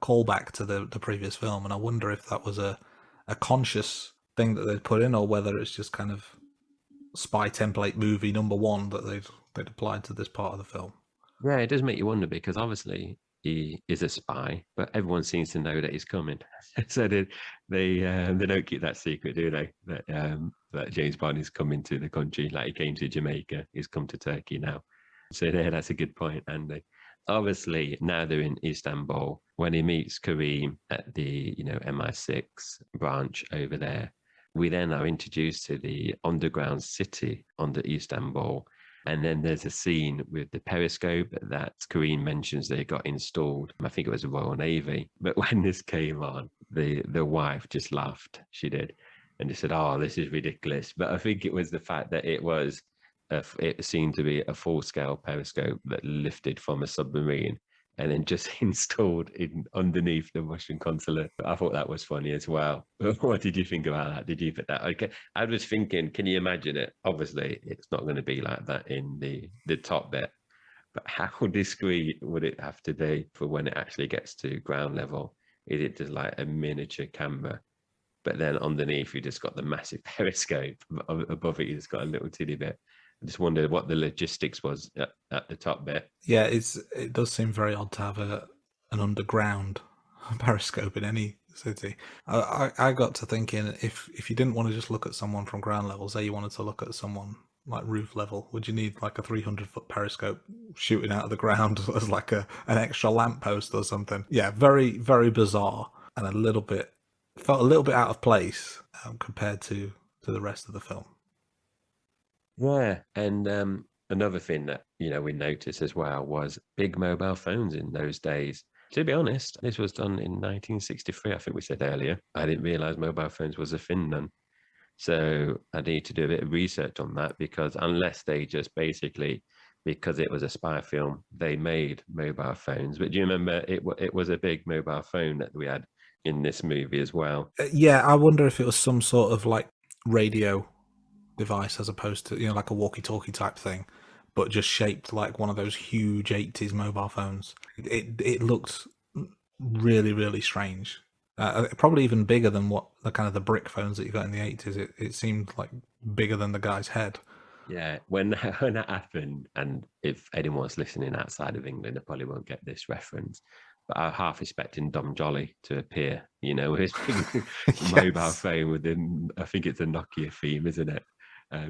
callback to the previous film, and I wonder if that was a conscious thing that they'd put in, or whether it's just kind of spy template movie number 1 that they'd applied to this part of the film. Yeah, it does make you wonder, because obviously he is a spy, but everyone seems to know that he's coming. So they don't keep that secret, do they? That James Bond is coming to the country, like he came to Jamaica, he's come to Turkey now. So yeah, that's a good point, Andy. Obviously, now they're in Istanbul. When he meets Kareem at the MI6 branch over there, we then are introduced to the underground city under Istanbul. And then there's a scene with the periscope that Kareem mentions they got installed. I think it was the Royal Navy. But when this came on, the wife just laughed. She did. And just said, oh, this is ridiculous. But I think it was the fact that it seemed to be a full-scale periscope that lifted from a submarine and then just installed underneath the Russian consulate. I thought that was funny as well. What did you think about that? Did you put that? Okay, I was thinking, can you imagine it? Obviously, it's not going to be like that in the top bit. But how discreet would it have to be for when it actually gets to ground level? Is it just like a miniature camera? But then underneath, you just got the massive periscope. Above it, you just got a little teeny bit. I just wondered what the logistics was at the top bit. Yeah, it does seem very odd to have an underground periscope in any city. I got to thinking, if you didn't want to just look at someone from ground level, say you wanted to look at someone like roof level, would you need like a 300-foot periscope shooting out of the ground as like an extra lamppost or something? Yeah, very, very bizarre, and felt a little bit out of place compared to the rest of the film. Yeah, and another thing that we noticed as well was big mobile phones in those days. To be honest, this was done in 1963. I think we said earlier. I didn't realize mobile phones was a thing then, so I need to do a bit of research on that, because unless they just basically, because it was a spy film, they made mobile phones. But do you remember it was a big mobile phone that we had in this movie as well? Yeah, I wonder if it was some sort of like radio device as opposed to like a walkie-talkie type thing, but just shaped like one of those huge 80s mobile phones. It looked really, really strange. Probably even bigger than what the kind of the brick phones that you got in the 80s. It seemed like bigger than the guy's head. Yeah, when that happened, and if anyone's listening outside of England, they probably won't get this reference, but I'm half expecting Dom Jolly to appear, with his big mobile phone within, I think it's a Nokia theme, isn't it?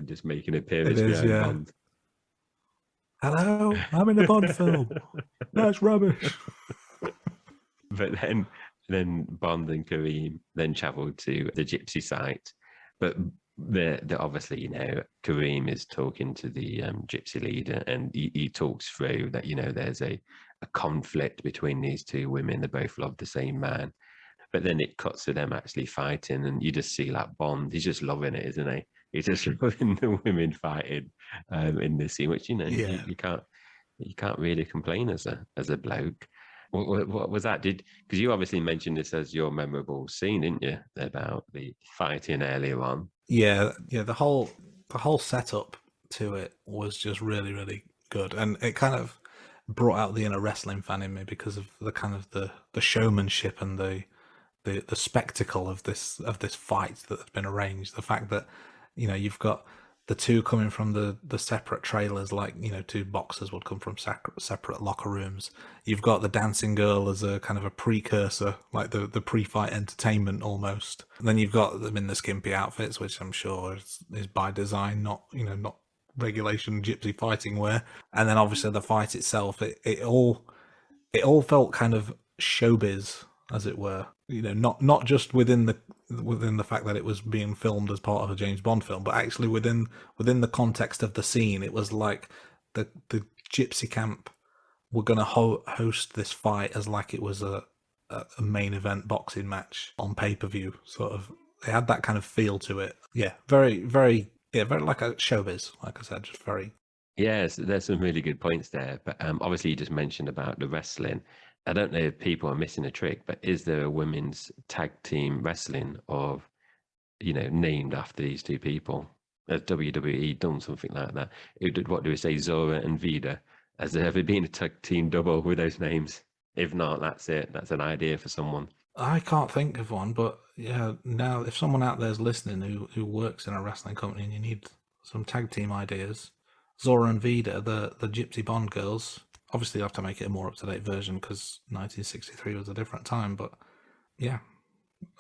Just making an appearance. It is, yeah. Bond. Hello, I'm in a Bond film. That's rubbish. But then Bond and Kareem then travelled to the gypsy site. But the obviously, Kareem is talking to the gypsy leader, and he talks through that, there's a conflict between these two women. They both love the same man. But then it cuts to them actually fighting, and you just see that bond. He's just loving it, isn't he? He's just loving the women fighting in this scene, which Yeah. you can't really complain as a bloke. What was that? Because you obviously mentioned this as your memorable scene, didn't you? About the fighting earlier on. Yeah. The whole setup to it was just really, really good, and it kind of brought out the inner wrestling fan in me because of the kind of the showmanship and the spectacle of this fight that has been arranged. The fact that you've got the two coming from the separate trailers, like two boxers would come from separate locker rooms. You've got the dancing girl as a kind of a precursor, like the pre-fight entertainment almost. And then you've got them in the skimpy outfits, which I'm sure is by design, not regulation gypsy fighting wear. And then obviously the fight itself, it all felt kind of showbiz, as it were. Not just within the fact that it was being filmed as part of a James Bond film, but actually within the context of the scene. It was like the gypsy camp were going to host this fight as like it was a main event boxing match on pay-per-view. Sort of, they had that kind of feel to it. Yeah, very, very, very like a showbiz. Like I said, just very. Yes, there's some really good points there. But obviously, you just mentioned about the wrestling. I don't know if people are missing a trick, but is there a women's tag team wrestling of, named after these two people? Has WWE done something like that? What do we say, Zora and Vida? Has there ever been a tag team double with those names? If not, that's it. That's an idea for someone. I can't think of one, but yeah, now if someone out there's listening who works in a wrestling company and you need some tag team ideas, Zora and Vida, the Gypsy Bond girls. Obviously, you have to make it a more up-to-date version because 1963 was a different time. But yeah,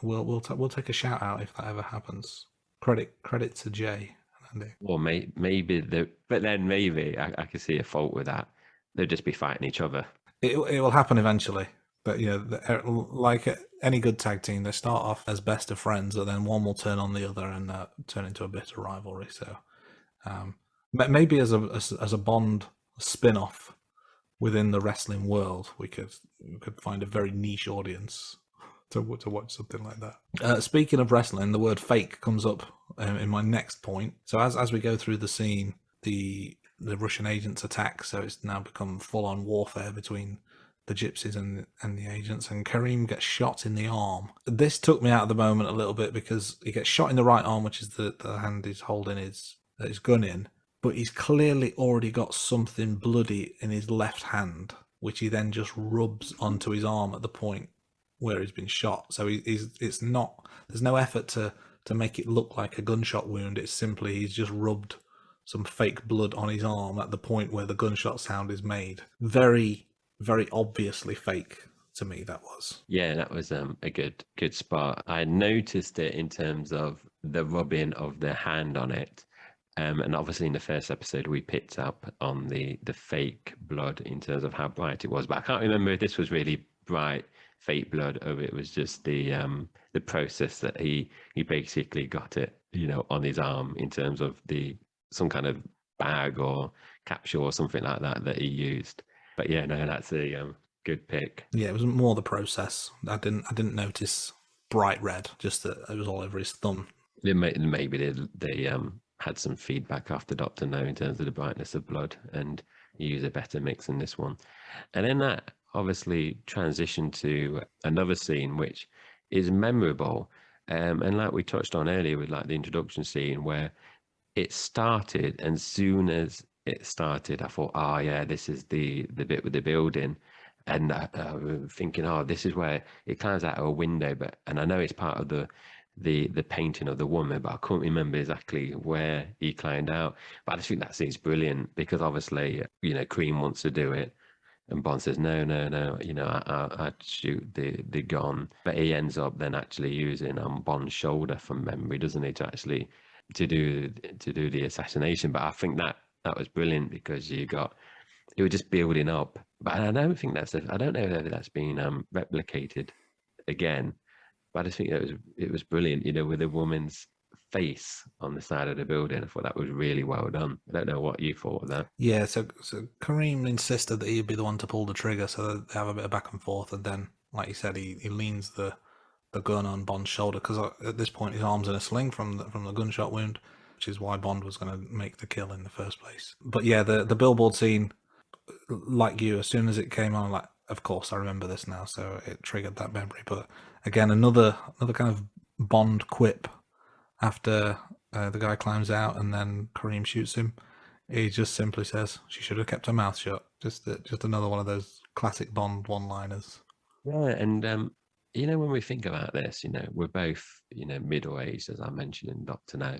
we'll take a shout out if that ever happens. Credit to Jay and Andy. Or maybe but then maybe I could see a fault with that. They'll just be fighting each other. It will happen eventually. But like any good tag team, they start off as best of friends, and then one will turn on the other and turn into a bitter rivalry. So maybe as a Bond spin-off within the wrestling world, we could find a very niche audience to watch something like that. Speaking of wrestling, the word fake comes up in my next point. So as we go through the scene, the Russian agents attack, so it's now become full-on warfare between the gypsies and the agents, and Kareem gets shot in the arm. This took me out of the moment a little bit because he gets shot in the right arm, which is the hand he's holding his gun in, but he's clearly already got something bloody in his left hand, which he then just rubs onto his arm at the point where he's been shot. So there's no effort to make it look like a gunshot wound. It's simply he's just rubbed some fake blood on his arm at the point where the gunshot sound is made. Very, very obviously fake to me, that was. Yeah, that was a good spot. I noticed it in terms of the rubbing of the hand on it. And obviously in the first episode we picked up on the fake blood in terms of how bright it was, but I can't remember if this was really bright fake blood or it was just the process that he basically got it, on his arm in terms of some kind of bag or capsule or something like that he used. But yeah, no, that's a good pick. Yeah, it was more the process. I didn't notice bright red, just that it was all over his thumb. Maybe they had some feedback after Dr. No in terms of the brightness of blood and use a better mix in this one. And then that obviously transitioned to another scene which is memorable. And like we touched on earlier with like the introduction scene where it started, and soon as it started, I thought, oh yeah, this is the bit with the building. And thinking, oh, this is where it climbs out of a window, and I know it's part of the painting of the woman, but I couldn't remember exactly where he climbed out. But I just think that scene's brilliant because obviously, Cream wants to do it, and Bond says no, I'd shoot the gun, but he ends up then actually using Bond's shoulder from memory, doesn't he, to do the assassination. But I think that was brilliant because it was just building up. But I don't think I don't know whether that's been replicated again. But I just think it was brilliant, with a woman's face on the side of the building. I thought that was really well done. I don't know what you thought of that. Yeah, so Kareem insisted that he'd be the one to pull the trigger, so they have a bit of back and forth, and then, like you said, he leans the gun on Bond's shoulder, because at this point his arm's in a sling from the gunshot wound, which is why Bond was going to make the kill in the first place. But yeah, the billboard scene, like you, as soon as it came on, like, of course I remember this now, so it triggered that memory. But again, another kind of Bond quip after the guy climbs out and then Kareem shoots him. He just simply says, "She should have kept her mouth shut." Just another one of those classic Bond one-liners. Yeah, and when we think about this, we're both, middle-aged, as I mentioned in Doctor No.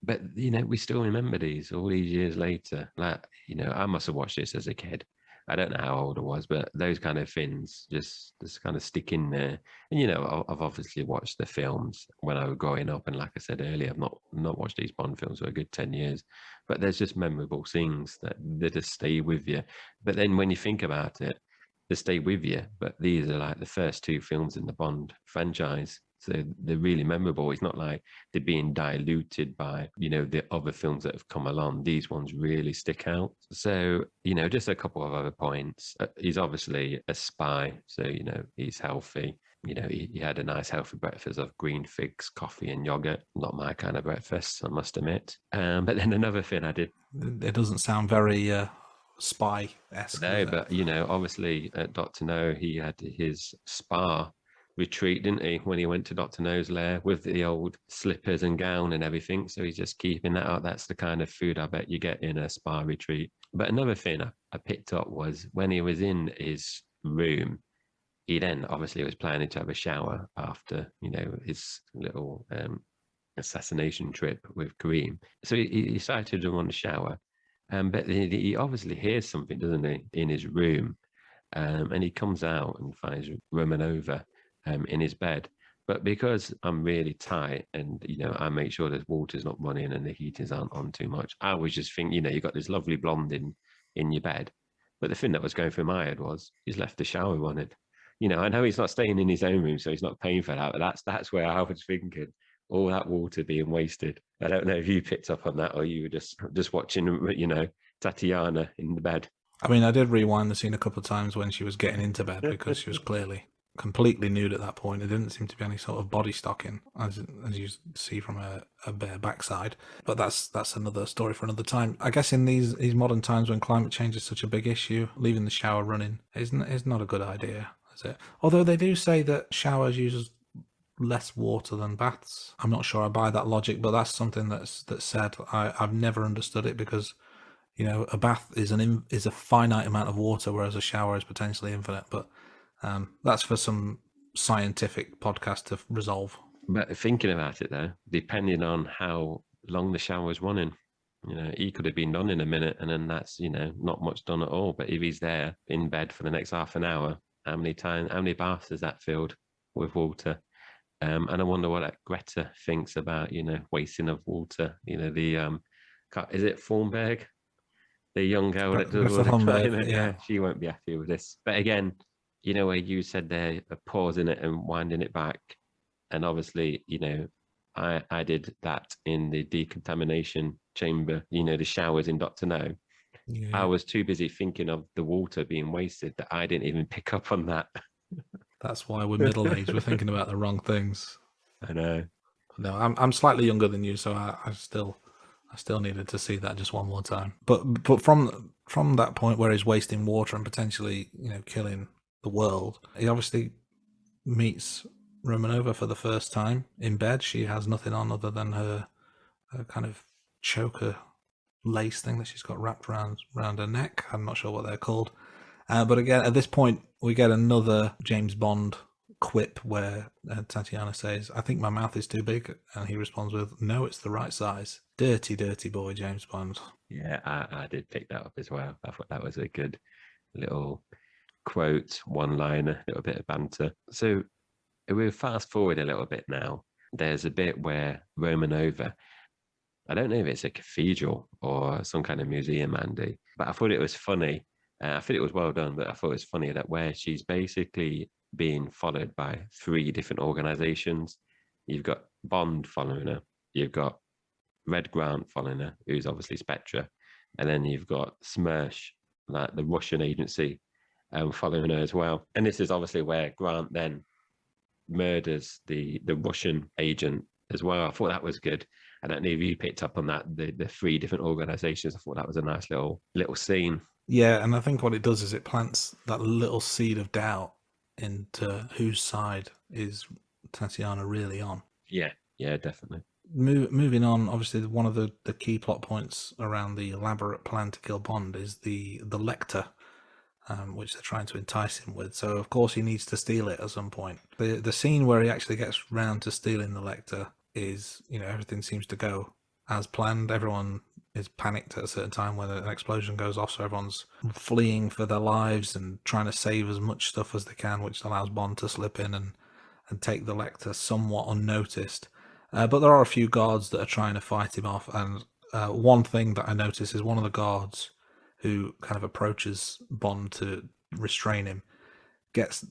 But, we still remember these all these years later. Like, I must have watched this as a kid. I don't know how old I was, but those kind of things just kind of stick in there. And, I've obviously watched the films when I was growing up. And like I said earlier, I've not watched these Bond films for a good 10 years. But there's just memorable scenes that just stay with you. But then when you think about it, they stay with you. But these are like the first two films in the Bond franchise. So they're really memorable. It's not like they're being diluted by, the other films that have come along. These ones really stick out. So, just a couple of other points. He's obviously a spy. So, he's healthy. He had a nice healthy breakfast of green figs, coffee and yogurt. Not my kind of breakfast, I must admit. But then another thing I did. It doesn't sound very spy-esque. No, but, obviously at Dr. No, he had his spa retreat, didn't he, when he went to Dr. No's lair with the old slippers and gown and everything. So he's just keeping that up. That's the kind of food I bet you get in a spa retreat. But another thing I picked up was when he was in his room, he then obviously was planning to have a shower after, his little assassination trip with Kareem. So he decided to want to shower. But he obviously hears something, doesn't he, in his room. And he comes out and finds Romanova in his bed. But because I'm really tight and, I make sure that water's not running and the heaters aren't on too much, I was just thinking, you've got this lovely blonde in your bed. But the thing that was going through my head was he's left the shower running. I know he's not staying in his own room, so he's not paying for that. But that's where I was thinking, all that water being wasted. I don't know if you picked up on that or you were just watching, Tatiana in the bed. I mean, I did rewind the scene a couple of times when she was getting into bed because she was clearly completely nude at that point. There didn't seem to be any sort of body stocking, as you see from a bare backside. But that's another story for another time. I guess in these modern times when climate change is such a big issue, leaving the shower running is not a good idea, is it? Although they do say that showers use less water than baths. I'm not sure I buy that logic, but that's something that's said. I've never understood it because, a bath is a finite amount of water, whereas a shower is potentially infinite. But that's for some scientific podcast to resolve. But thinking about it, though, depending on how long the shower was running, he could have been done in a minute, and then that's, not much done at all. But if he's there in bed for the next half an hour, how many baths is that filled with water? And I wonder what Greta thinks about, wasting of water. Is it Thornberg? The young girl that does all the climate? Yeah, she won't be happy with this. But again, where you said there, pausing it and winding it back. And obviously, I did that in the decontamination chamber, the showers in Dr. No. Yeah. I was too busy thinking of the water being wasted that I didn't even pick up on that. That's why we're middle-aged. We're thinking about the wrong things. I know. No, I'm slightly younger than you, so I still needed to see that just one more time. But from that point where he's wasting water and potentially, killing the world, he obviously meets Romanova for the first time in bed. She has nothing on other than her kind of choker lace thing that she's got wrapped around her neck. I'm not sure what they're called. But again, at this point, we get another James Bond quip where Tatiana says, "I think my mouth is too big." And he responds with, "No, it's the right size." Dirty, dirty boy, James Bond. Yeah, I did pick that up as well. I thought that was a good little quote, one-liner, a little bit of banter. So we'll fast forward a little bit now. There's a bit where Romanova, I don't know if it's a cathedral or some kind of museum, Andy, but I thought it was funny. I think it was well done, but I thought it was funny that where she's basically being followed by 3 different organizations. You've got Bond following her, you've got Red Grant following her, who's obviously Spectre, and then you've got Smersh, like the Russian agency, following her as well. And this is obviously where Grant then murders the Russian agent as well. I thought that was good. I don't know if you picked up on that, the 3 different organizations. I thought that was a nice little scene. Yeah, and I think what it does is it plants that little seed of doubt into whose side is Tatiana really on. Yeah, definitely. Moving on, obviously one of the key plot points around the elaborate plan to kill Bond is the Lecter, which they're trying to entice him with. So of course he needs to steal it at some point. The scene where he actually gets round to stealing the Lecter is, everything seems to go as planned. Everyone is panicked at a certain time when an explosion goes off, so everyone's fleeing for their lives and trying to save as much stuff as they can, which allows Bond to slip in and take the Lecter somewhat unnoticed. But there are a few guards that are trying to fight him off, and one thing that I notice is one of the guards who kind of approaches Bond to restrain him gets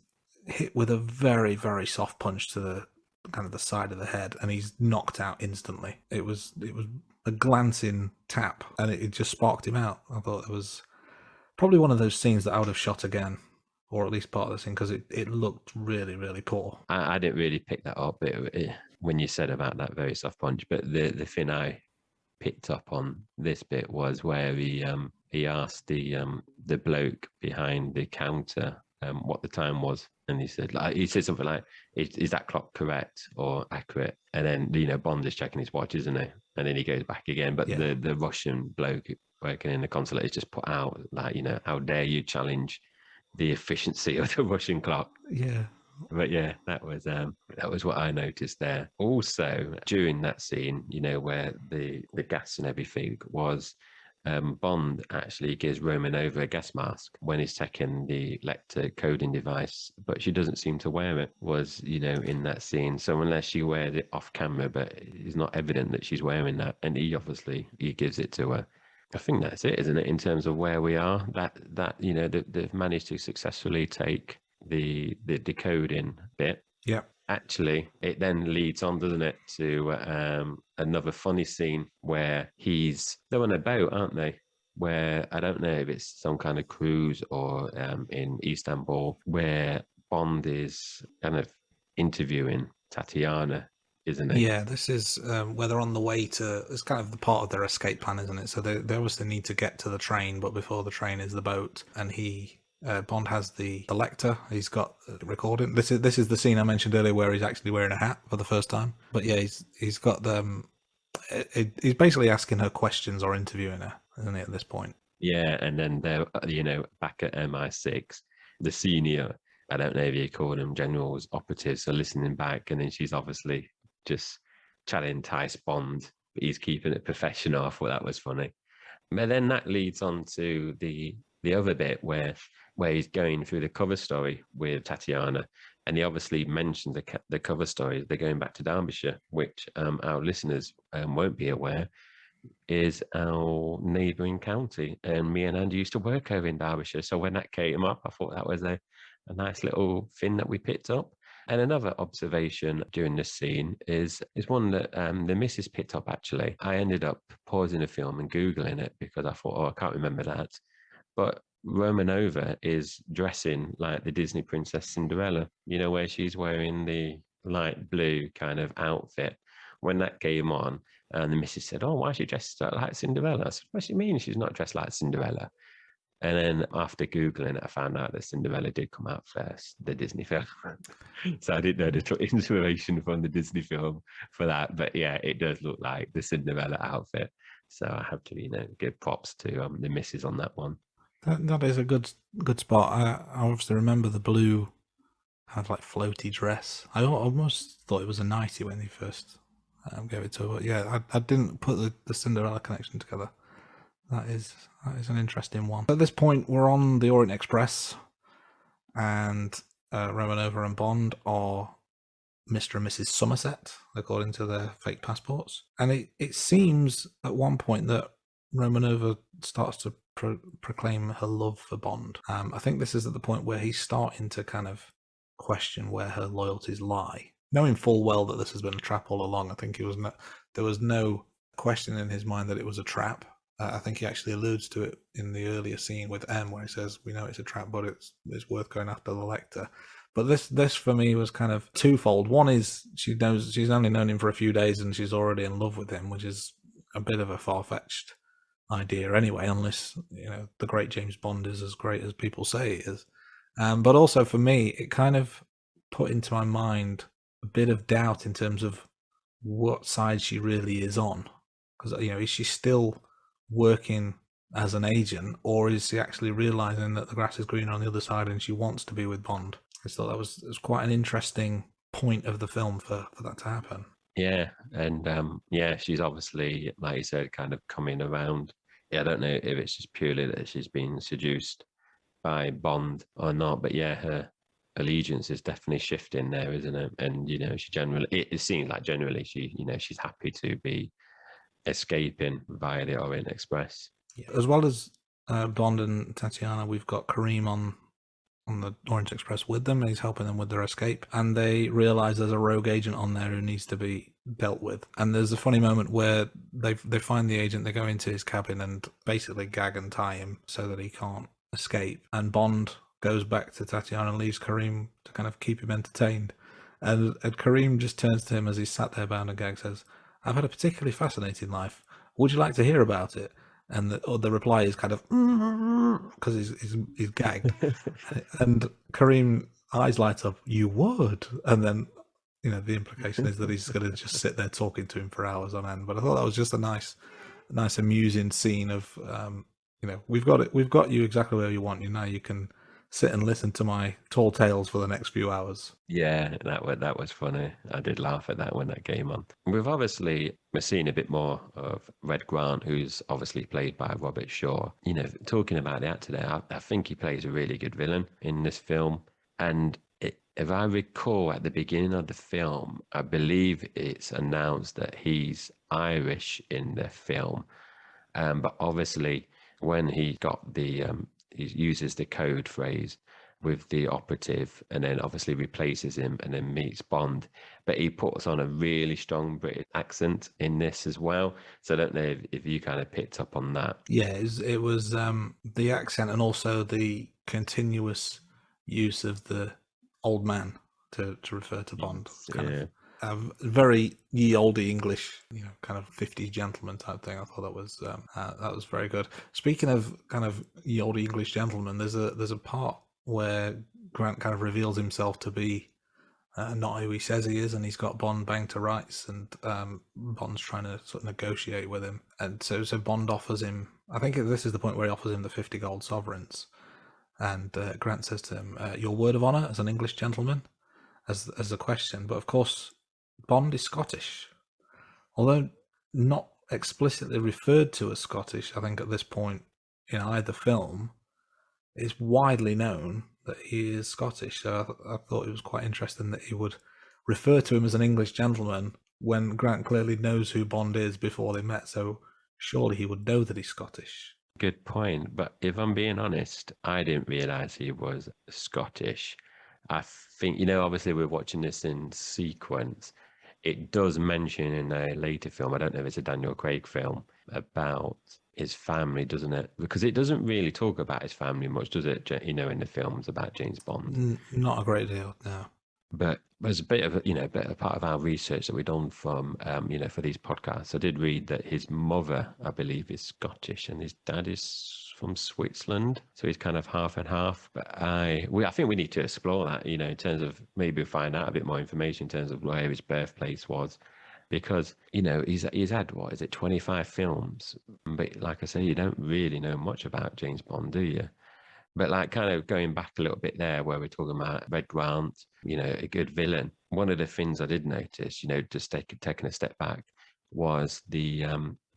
hit with a very, very soft punch to the kind of the side of the head, and he's knocked out instantly. It was a glancing tap, and it just sparked him out. I thought it was probably one of those scenes that I would have shot again, or at least part of the scene, because it looked really, really poor. I didn't really pick that up when you said about that very soft punch, but the thing I picked up on this bit was where he asked the bloke behind the counter what the time was, and he said something like, is that clock correct or accurate? And then Bond is checking his watch, isn't he? And then he goes back again, but yeah. the Russian bloke working in the consulate is just put out, like, how dare you challenge the efficiency of the Russian clock? Yeah. But yeah, that was what I noticed there. Also, during that scene, where the gas and everything was, Bond actually gives Romanova a gas mask when he's taking the Lecter coding device, but she doesn't seem to wear it, was, in that scene. So unless she wears it off camera, but it's not evident that she's wearing that, and he gives it to her. I think that's it, isn't it, in terms of where we are? That they've managed to successfully take the decoding bit. Yeah. Actually, it then leads on, doesn't it, to another funny scene where they're on a boat, aren't they? Where I don't know if it's some kind of cruise or in Istanbul, where Bond is kind of interviewing Tatiana, isn't it? Yeah, this is where they're on the way to. It's kind of the part of their escape plan, isn't it? So they obviously need to get to the train, but before the train is the boat, and Bond has the Lecter. He's got recording. This is the scene I mentioned earlier where he's actually wearing a hat for the first time. But yeah, he's got them. He's basically asking her questions or interviewing her, isn't he, at this point? Yeah, and then they're back at MI6. The senior, I don't know if you call them generals, operatives, are listening back, and then she's obviously just trying to entice Bond, but he's keeping it professional. I thought that was funny. But then that leads on to the other bit where he's going through the cover story with Tatiana, and he obviously mentions the cover story. They're going back to Derbyshire, which our listeners won't be aware is our neighbouring county, and me and Andy used to work over in Derbyshire. So when that came up, I thought that was a nice little thing that we picked up. And another observation during this scene is one that the missus picked up, actually. I ended up pausing the film and Googling it because I thought, I can't remember that. But Romanova is dressing like the Disney Princess Cinderella, where she's wearing the light blue kind of outfit. When that came on, and the missus said, why is she dressed like Cinderella? I said, what do you mean she's not dressed like Cinderella? And then after Googling it, I found out that Cinderella did come out first, the Disney film. So I didn't know the inspiration from the Disney film for that. But yeah, it does look like the Cinderella outfit. So I have to, give props to the missus on that one. That is a good spot. I obviously remember the blue kind of like floaty dress. I almost thought it was a nightie when they first gave it to her. But yeah, I didn't put the Cinderella connection together. That is an interesting one. At this point, we're on the Orient Express, and Romanova and Bond are Mr. and Mrs. Somerset, according to their fake passports. And it seems at one point that Romanova starts to proclaim her love for Bond. I think this is at the point where he's starting to kind of question where her loyalties lie. knowing full well that this has been a trap all along. I think there was no question in his mind that it was a trap. I think he actually alludes to it in the earlier scene with M, where he says, "We know it's a trap, but it's worth going after the Lecter." But this for me was kind of twofold. One is she's only known him for a few days and she's already in love with him, which is a bit of a far-fetched idea anyway, unless the great James Bond is as great as people say he is. But also for me, it kind of put into my mind a bit of doubt in terms of what side she really is on, because is she still working as an agent, or is she actually realizing that the grass is greener on the other side and she wants to be with Bond? I thought it was quite an interesting point of the film for that to happen. Yeah, and she's obviously, like you said, kind of coming around. Yeah, I don't know if it's just purely that she's been seduced by Bond or not, but yeah, her allegiance is definitely shifting there, isn't it? And it seems like generally she's happy to be escaping via the Orient Express. Yeah. As well as Bond and Tatiana, we've got Kareem on the Orient Express with them, and he's helping them with their escape, and they realize there's a rogue agent on there who needs to be dealt with. And there's a funny moment where they find the agent, they go into his cabin and basically gag and tie him so that he can't escape, and Bond goes back to Tatiana and leaves Kareem to kind of keep him entertained, and Kareem just turns to him as he's sat there bound and gagged, says, "I've had a particularly fascinating life. Would you like to hear about it?" And the reply is kind of because he's gagged, and Kareem eyes light up. "You would," and then the implication is that he's going to just sit there talking to him for hours on end. But I thought that was just a nice amusing scene of we've got you exactly where you want you now. You can sit and listen to my tall tales for the next few hours. Yeah, that was funny. I did laugh at that when that came on. We're seeing a bit more of Red Grant, who's obviously played by Robert Shaw. Talking about the actor there, I think he plays a really good villain in this film. And if I recall, at the beginning of the film, I believe it's announced that he's Irish in the film. But obviously, when he got he uses the code phrase with the operative and then obviously replaces him and then meets Bond, but he puts on a really strong British accent in this as well. So I don't know if you kind of picked up on that. Yeah, it was the accent and also the continuous use of the old man to refer to Bond. Kind of very ye olde English, kind of 50s gentleman type thing. I thought that was very good. Speaking of kind of ye olde English gentleman, there's a part where Grant kind of reveals himself to be not who he says he is, and he's got Bond banged to rights, and Bond's trying to sort of negotiate with him, and so Bond offers him, I think this is the point where he offers him the 50 gold sovereigns, and Grant says to him, "Your word of honor as an English gentleman," as a question. But of course, Bond is Scottish, although not explicitly referred to as Scottish. I think at this point in either film, it's widely known that he is Scottish. So I thought it was quite interesting that he would refer to him as an English gentleman when Grant clearly knows who Bond is before they met. So surely he would know that he's Scottish. Good point. But if I'm being honest, I didn't realise he was Scottish. I think, obviously we're watching this in sequence. It does mention in a later film, I don't know if it's a Daniel Craig film, about his family, doesn't it? Because it doesn't really talk about his family much, does it? In the films about James Bond. Not a great deal, no. But there's a bit of a part of our research that we've done from, for these podcasts. I did read that his mother, I believe, is Scottish and his dad is from Switzerland. So he's kind of half and half. But I think we need to explore that, in terms of maybe find out a bit more information in terms of where his birthplace was. Because, he's had, 25 films? But like I say, you don't really know much about James Bond, do you? But like kind of going back a little bit there where we're talking about Red Grant, a good villain. One of the things I did notice, just taking a step back, was the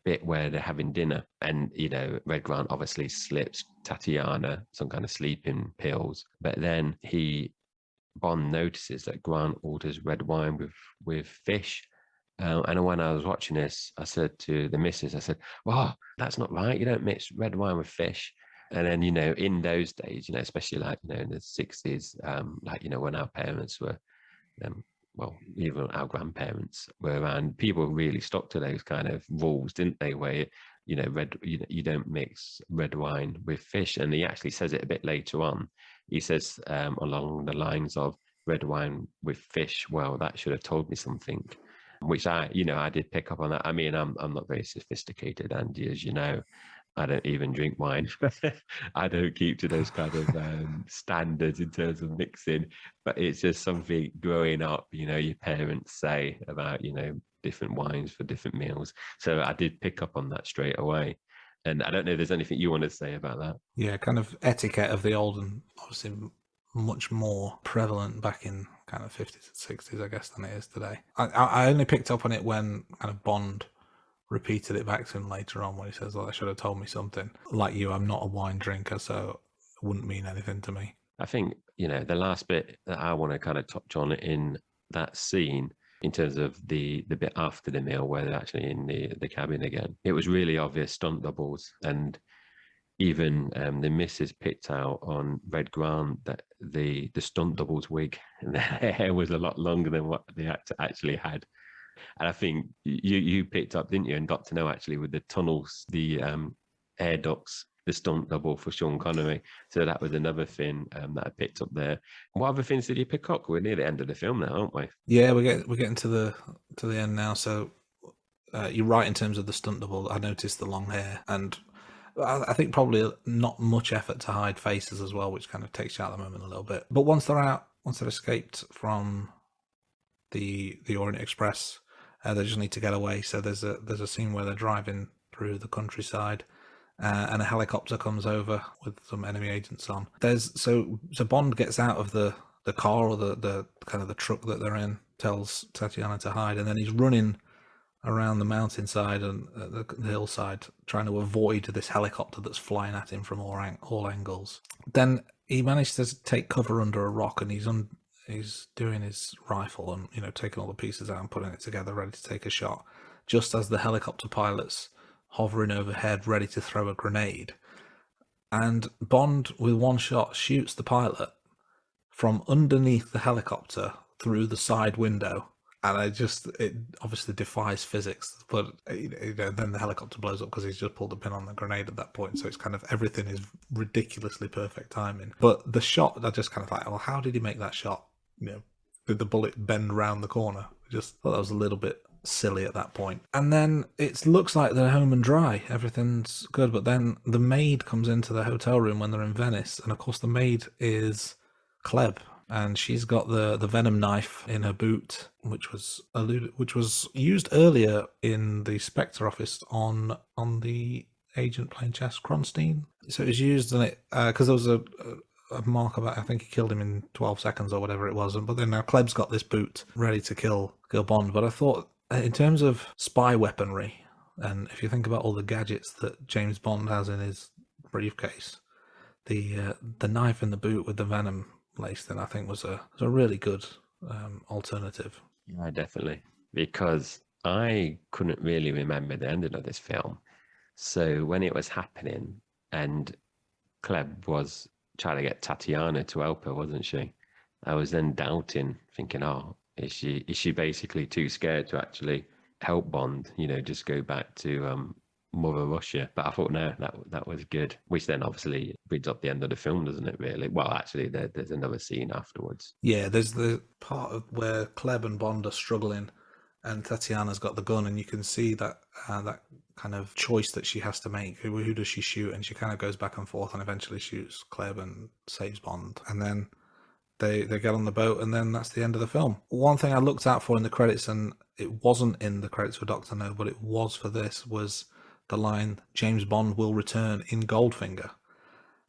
bit where they're having dinner and, Red Grant obviously slips Tatiana some kind of sleeping pills. But then Bond notices that Grant orders red wine with fish. And when I was watching this, I said to the missus, I said, "Wow, that's not right. You don't mix red wine with fish." And then, in those days, especially like, in the 60s, when our parents were well, even our grandparents were around, people really stuck to those kind of rules, didn't they? Where, you don't mix red wine with fish. And he actually says it a bit later on. He says along the lines of red wine with fish. Well, that should have told me something, which I did pick up on that. I mean, I'm not very sophisticated, Andy, as you know. I don't even drink wine. I don't keep to those kind of standards in terms of mixing. But it's just something growing up, your parents say about, different wines for different meals. So I did pick up on that straight away. And I don't know if there's anything you want to say about that. Yeah, kind of etiquette of the old, and obviously much more prevalent back in kind of 50s and 60s, I guess, than it is today. I only picked up on it when kind of Bond repeated it back to him later on, when he says, "Well, I should have told me something. Like you, I'm not a wine drinker, so it wouldn't mean anything to me." I think, the last bit that I want to kind of touch on in that scene, in terms of the bit after the meal where they're actually in the cabin again, it was really obvious stunt doubles. And even the missus picked out on Red Grant that the stunt doubles wig and the hair was a lot longer than what the actor actually had. And I think you picked up, didn't you? And Dr. No actually with the tunnels, the air ducts, the stunt double for Sean Connery. So that was another thing that I picked up there. What other things did you pick up? We're near the end of the film now, aren't we? Yeah, we're getting to the end now. So you're right in terms of the stunt double. I noticed the long hair, and I think probably not much effort to hide faces as well, which kind of takes you out of the moment a little bit. But once they're out, once they've escaped from the Orient Express, they just need to get away. So there's a scene where they're driving through the countryside, and a helicopter comes over with some enemy agents on. So Bond gets out of the car, or the kind of the truck that they're in, tells Tatiana to hide, and then he's running around the mountainside and the hillside, trying to avoid this helicopter that's flying at him from all angles. Then he managed to take cover under a rock, and he's doing his rifle and taking all the pieces out and putting it together, ready to take a shot, just as the helicopter pilot's hovering overhead, ready to throw a grenade. And Bond, with one shot, shoots the pilot from underneath the helicopter through the side window. And it obviously defies physics, but then the helicopter blows up because he's just pulled the pin on the grenade at that point. So it's kind of, everything is ridiculously perfect timing. But the shot, I just kind of like, well, how did he make that shot? Did the bullet bend round the corner? I just thought that was a little bit silly at that point. And then it looks like they're home and dry, everything's good. But then the maid comes into the hotel room when they're in Venice, and of course the maid is Kleb. And she's got the venom knife in her boot, which was used earlier in the Spectre office on the agent playing chess, Kronstein. So it was used in it because there was a mark about, I think he killed him in 12 seconds or whatever it was. But then now Kleb's got this boot ready to kill Bond. But I thought, in terms of spy weaponry, and if you think about all the gadgets that James Bond has in his briefcase, the knife in the boot with the venom laced in, I think was a really good alternative. Yeah, definitely. Because I couldn't really remember the ending of this film. So when it was happening and Kleb was trying to get Tatiana to help her, wasn't she? I was then doubting, thinking, oh, is she basically too scared to actually help Bond, just go back to Mother Russia? But I thought, no, that was good, which then obviously brings up the end of the film, doesn't it, really? Well, actually, there's another scene afterwards. Yeah, there's the part of where Kleb and Bond are struggling, and Tatiana's got the gun, and you can see that that kind of choice that she has to make. Who does she shoot? And she kind of goes back and forth, and eventually shoots Kleb and saves Bond. And then they get on the boat, and then that's the end of the film. One thing I looked out for in the credits, and it wasn't in the credits for Dr. No, but it was for this, was the line, James Bond will return in Goldfinger.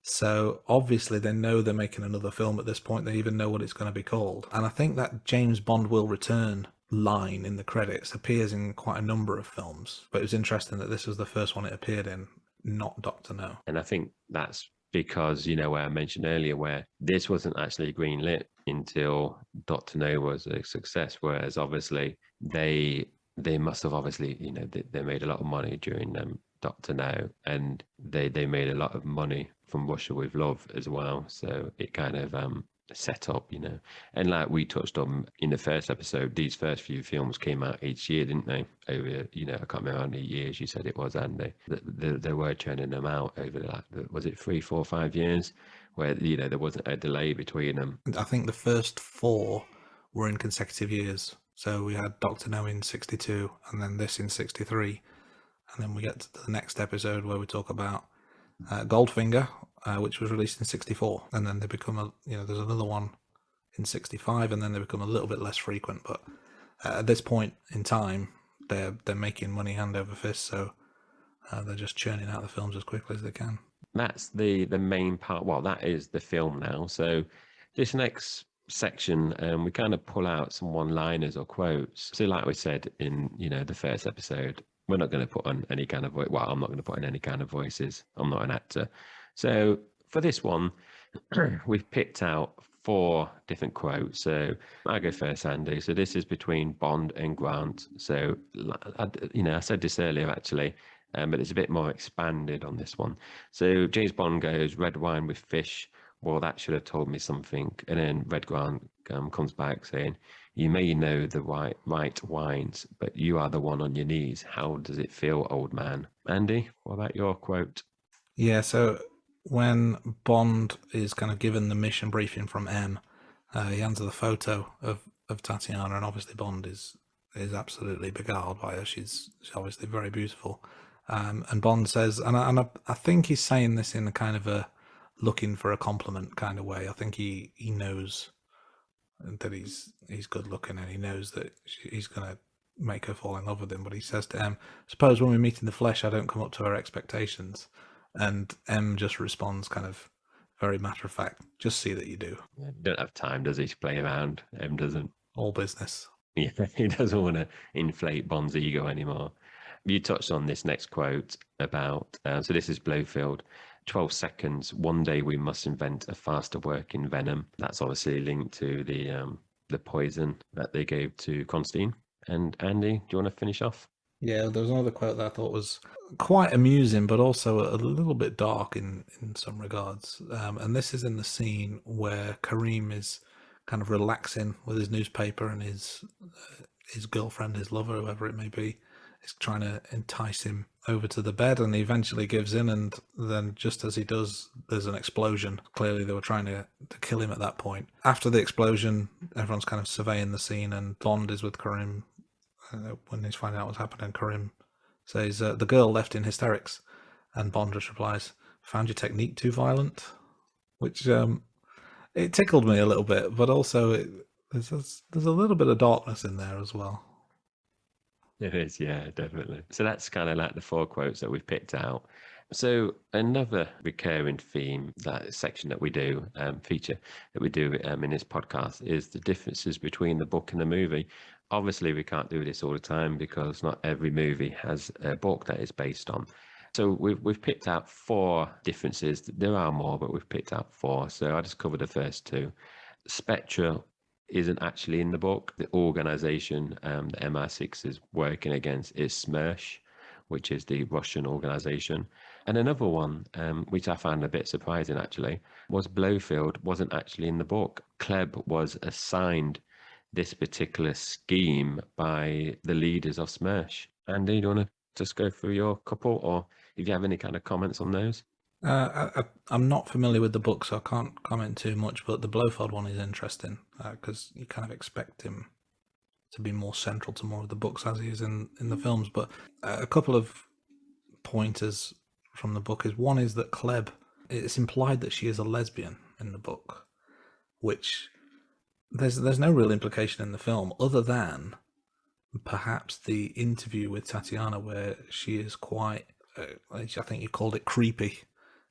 So obviously they know they're making another film at this point. They even know what it's going to be called. And I think that James Bond will return line in the credits appears in quite a number of films. But it was interesting that this was the first one it appeared in, not Dr. No. And I think that's because, where I mentioned earlier, where this wasn't actually greenlit until Dr. No was a success, whereas obviously they must have obviously, they made a lot of money during Dr. No, and they made a lot of money from Russia with Love as well. So it kind of set up, and like we touched on in the first episode, these first few films came out each year, didn't they? Over, I can't remember how many years you said it was, Andy. They were churning them out over was it 3, 4, 5 years, where there wasn't a delay between them. I think the first 4 were in consecutive years. So we had Doctor No in 62, and then this in 63, and then we get to the next episode where we talk about Goldfinger, which was released in 64, and then they become there's another one in 65, and then they become a little bit less frequent. But at this point in time, they're making money hand over fist, so they're just churning out the films as quickly as they can. That's the main part. Well, that is the film now. So this next section, we kind of pull out some one-liners or quotes. So like we said in the first episode, we're not going to put on any kind of voice. Well, I'm not going to put on any kind of voices. I'm not an actor. So for this one, we've picked out 4 different quotes. So I'll go first, Andy. So this is between Bond and Grant. So, I said this earlier, actually, but it's a bit more expanded on this one. So James Bond goes, "Red wine with fish. Well, that should have told me something." And then Red Grant comes back saying, "You may know the right wines, but you are the one on your knees. How does it feel, old man?" Andy, what about your quote? Yeah, so when Bond is kind of given the mission briefing from M, he hands her the photo of Tatiana, and obviously Bond is absolutely beguiled by her. She's obviously very beautiful. And Bond says, and I think he's saying this in a kind of a looking for a compliment kind of way. I think he knows that he's good looking, and he knows that he's going to make her fall in love with him. But he says to M, "Suppose when we meet in the flesh, I don't come up to her expectations." And M just responds kind of very matter of fact, "Just see that you do." Don't have time, does he, to play around? M doesn't. All business. Yeah, he doesn't want to inflate Bond's ego anymore. You touched on this next quote about, so this is Blofeld, 12 seconds, one day we must invent a faster working venom. That's obviously linked to the poison that they gave to Constantine. And Andy, do you want to finish off? Yeah, there was another quote that I thought was quite amusing, but also a little bit dark in some regards. And this is in the scene where Kareem is kind of relaxing with his newspaper, and his girlfriend, his lover, whoever it may be, is trying to entice him over to the bed, and he eventually gives in. And then just as he does, there's an explosion. Clearly they were trying to kill him at that point. After the explosion, everyone's kind of surveying the scene, and Bond is with Kareem. When he's finding out what's happening, Kareem says, "The girl left in hysterics," and Bond just replies, "Found your technique too violent," which it tickled me a little bit, but also there's a little bit of darkness in there as well. It is, yeah, definitely. So that's kind of like the 4 quotes that we've picked out. So another recurring theme, that section that we do, feature that we do in this podcast, is the differences between the book and the movie. Obviously, we can't do this all the time because not every movie has a book that is based on. So we've picked out 4 differences. There are more, but we've picked out 4. So I'll just cover the first 2. Spectre isn't actually in the book. The organization the MI6 is working against is SMERSH, which is the Russian organization. And another one, which I found a bit surprising actually, was Blofeld wasn't actually in the book. Klebb was assigned this particular scheme by the leaders of SMERSH. Andy, do you want to just go through your couple, or if you have any kind of comments on those? I'm not familiar with the book, so I can't comment too much, but the Blofeld one is interesting because you kind of expect him to be more central to more of the books as he is in the films. But a couple of pointers from the book is, one is that Klebb, it's implied that she is a lesbian in the book, which there's no real implication in the film other than perhaps the interview with Tatiana where she is quite, I think you called it creepy,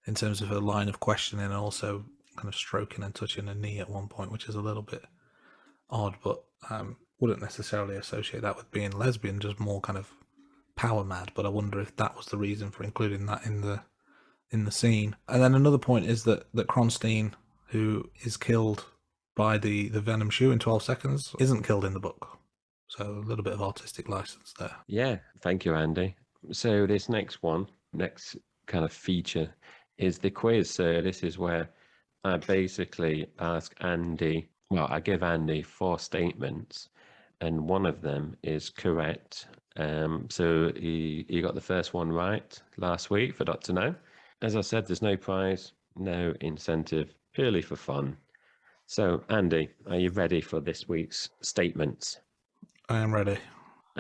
in terms of her line of questioning, and also kind of stroking and touching her knee at one point, which is a little bit odd, but wouldn't necessarily associate that with being lesbian, just more kind of power mad. But I wonder if that was the reason for including that in the scene. And then another point is that Kronstein, who is killed by the venom shoe in 12 seconds, isn't killed in the book. So a little bit of artistic license there. Yeah, thank you, Andy. So this next kind of feature is the quiz. So this is where I basically ask Andy, well, I give Andy 4 statements, and one of them is correct. So he got the first one right last week for Dr. No. As I said, there's no prize, no incentive, purely for fun. So, Andy, are you ready for this week's statements? I am ready.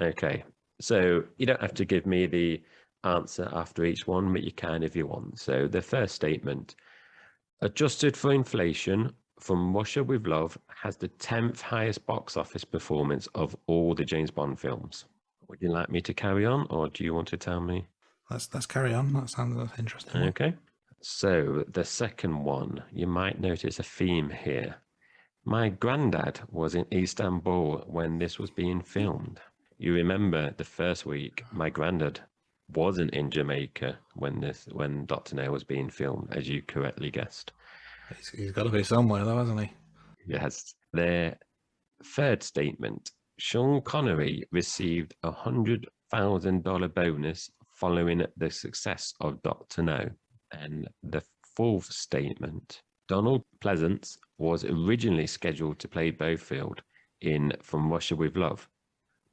Okay. So you don't have to give me the answer after each one, but you can if you want. So the first statement, adjusted for inflation, From Russia with Love has the 10th highest box office performance of all the James Bond films. Would you like me to carry on, or do you want to tell me? Let's carry on. That sounds an interesting one. Okay. So the second one, you might notice a theme here. My granddad was in Istanbul when this was being filmed. You remember the first week, my granddad wasn't in Jamaica when Dr. No was being filmed, as you correctly guessed. He's got to be somewhere, though, hasn't he? Yes. Their third statement, Sean Connery received a $100,000 bonus following the success of Dr. No. And the fourth statement, Donald Pleasance was originally scheduled to play Blofeld in From Russia with Love,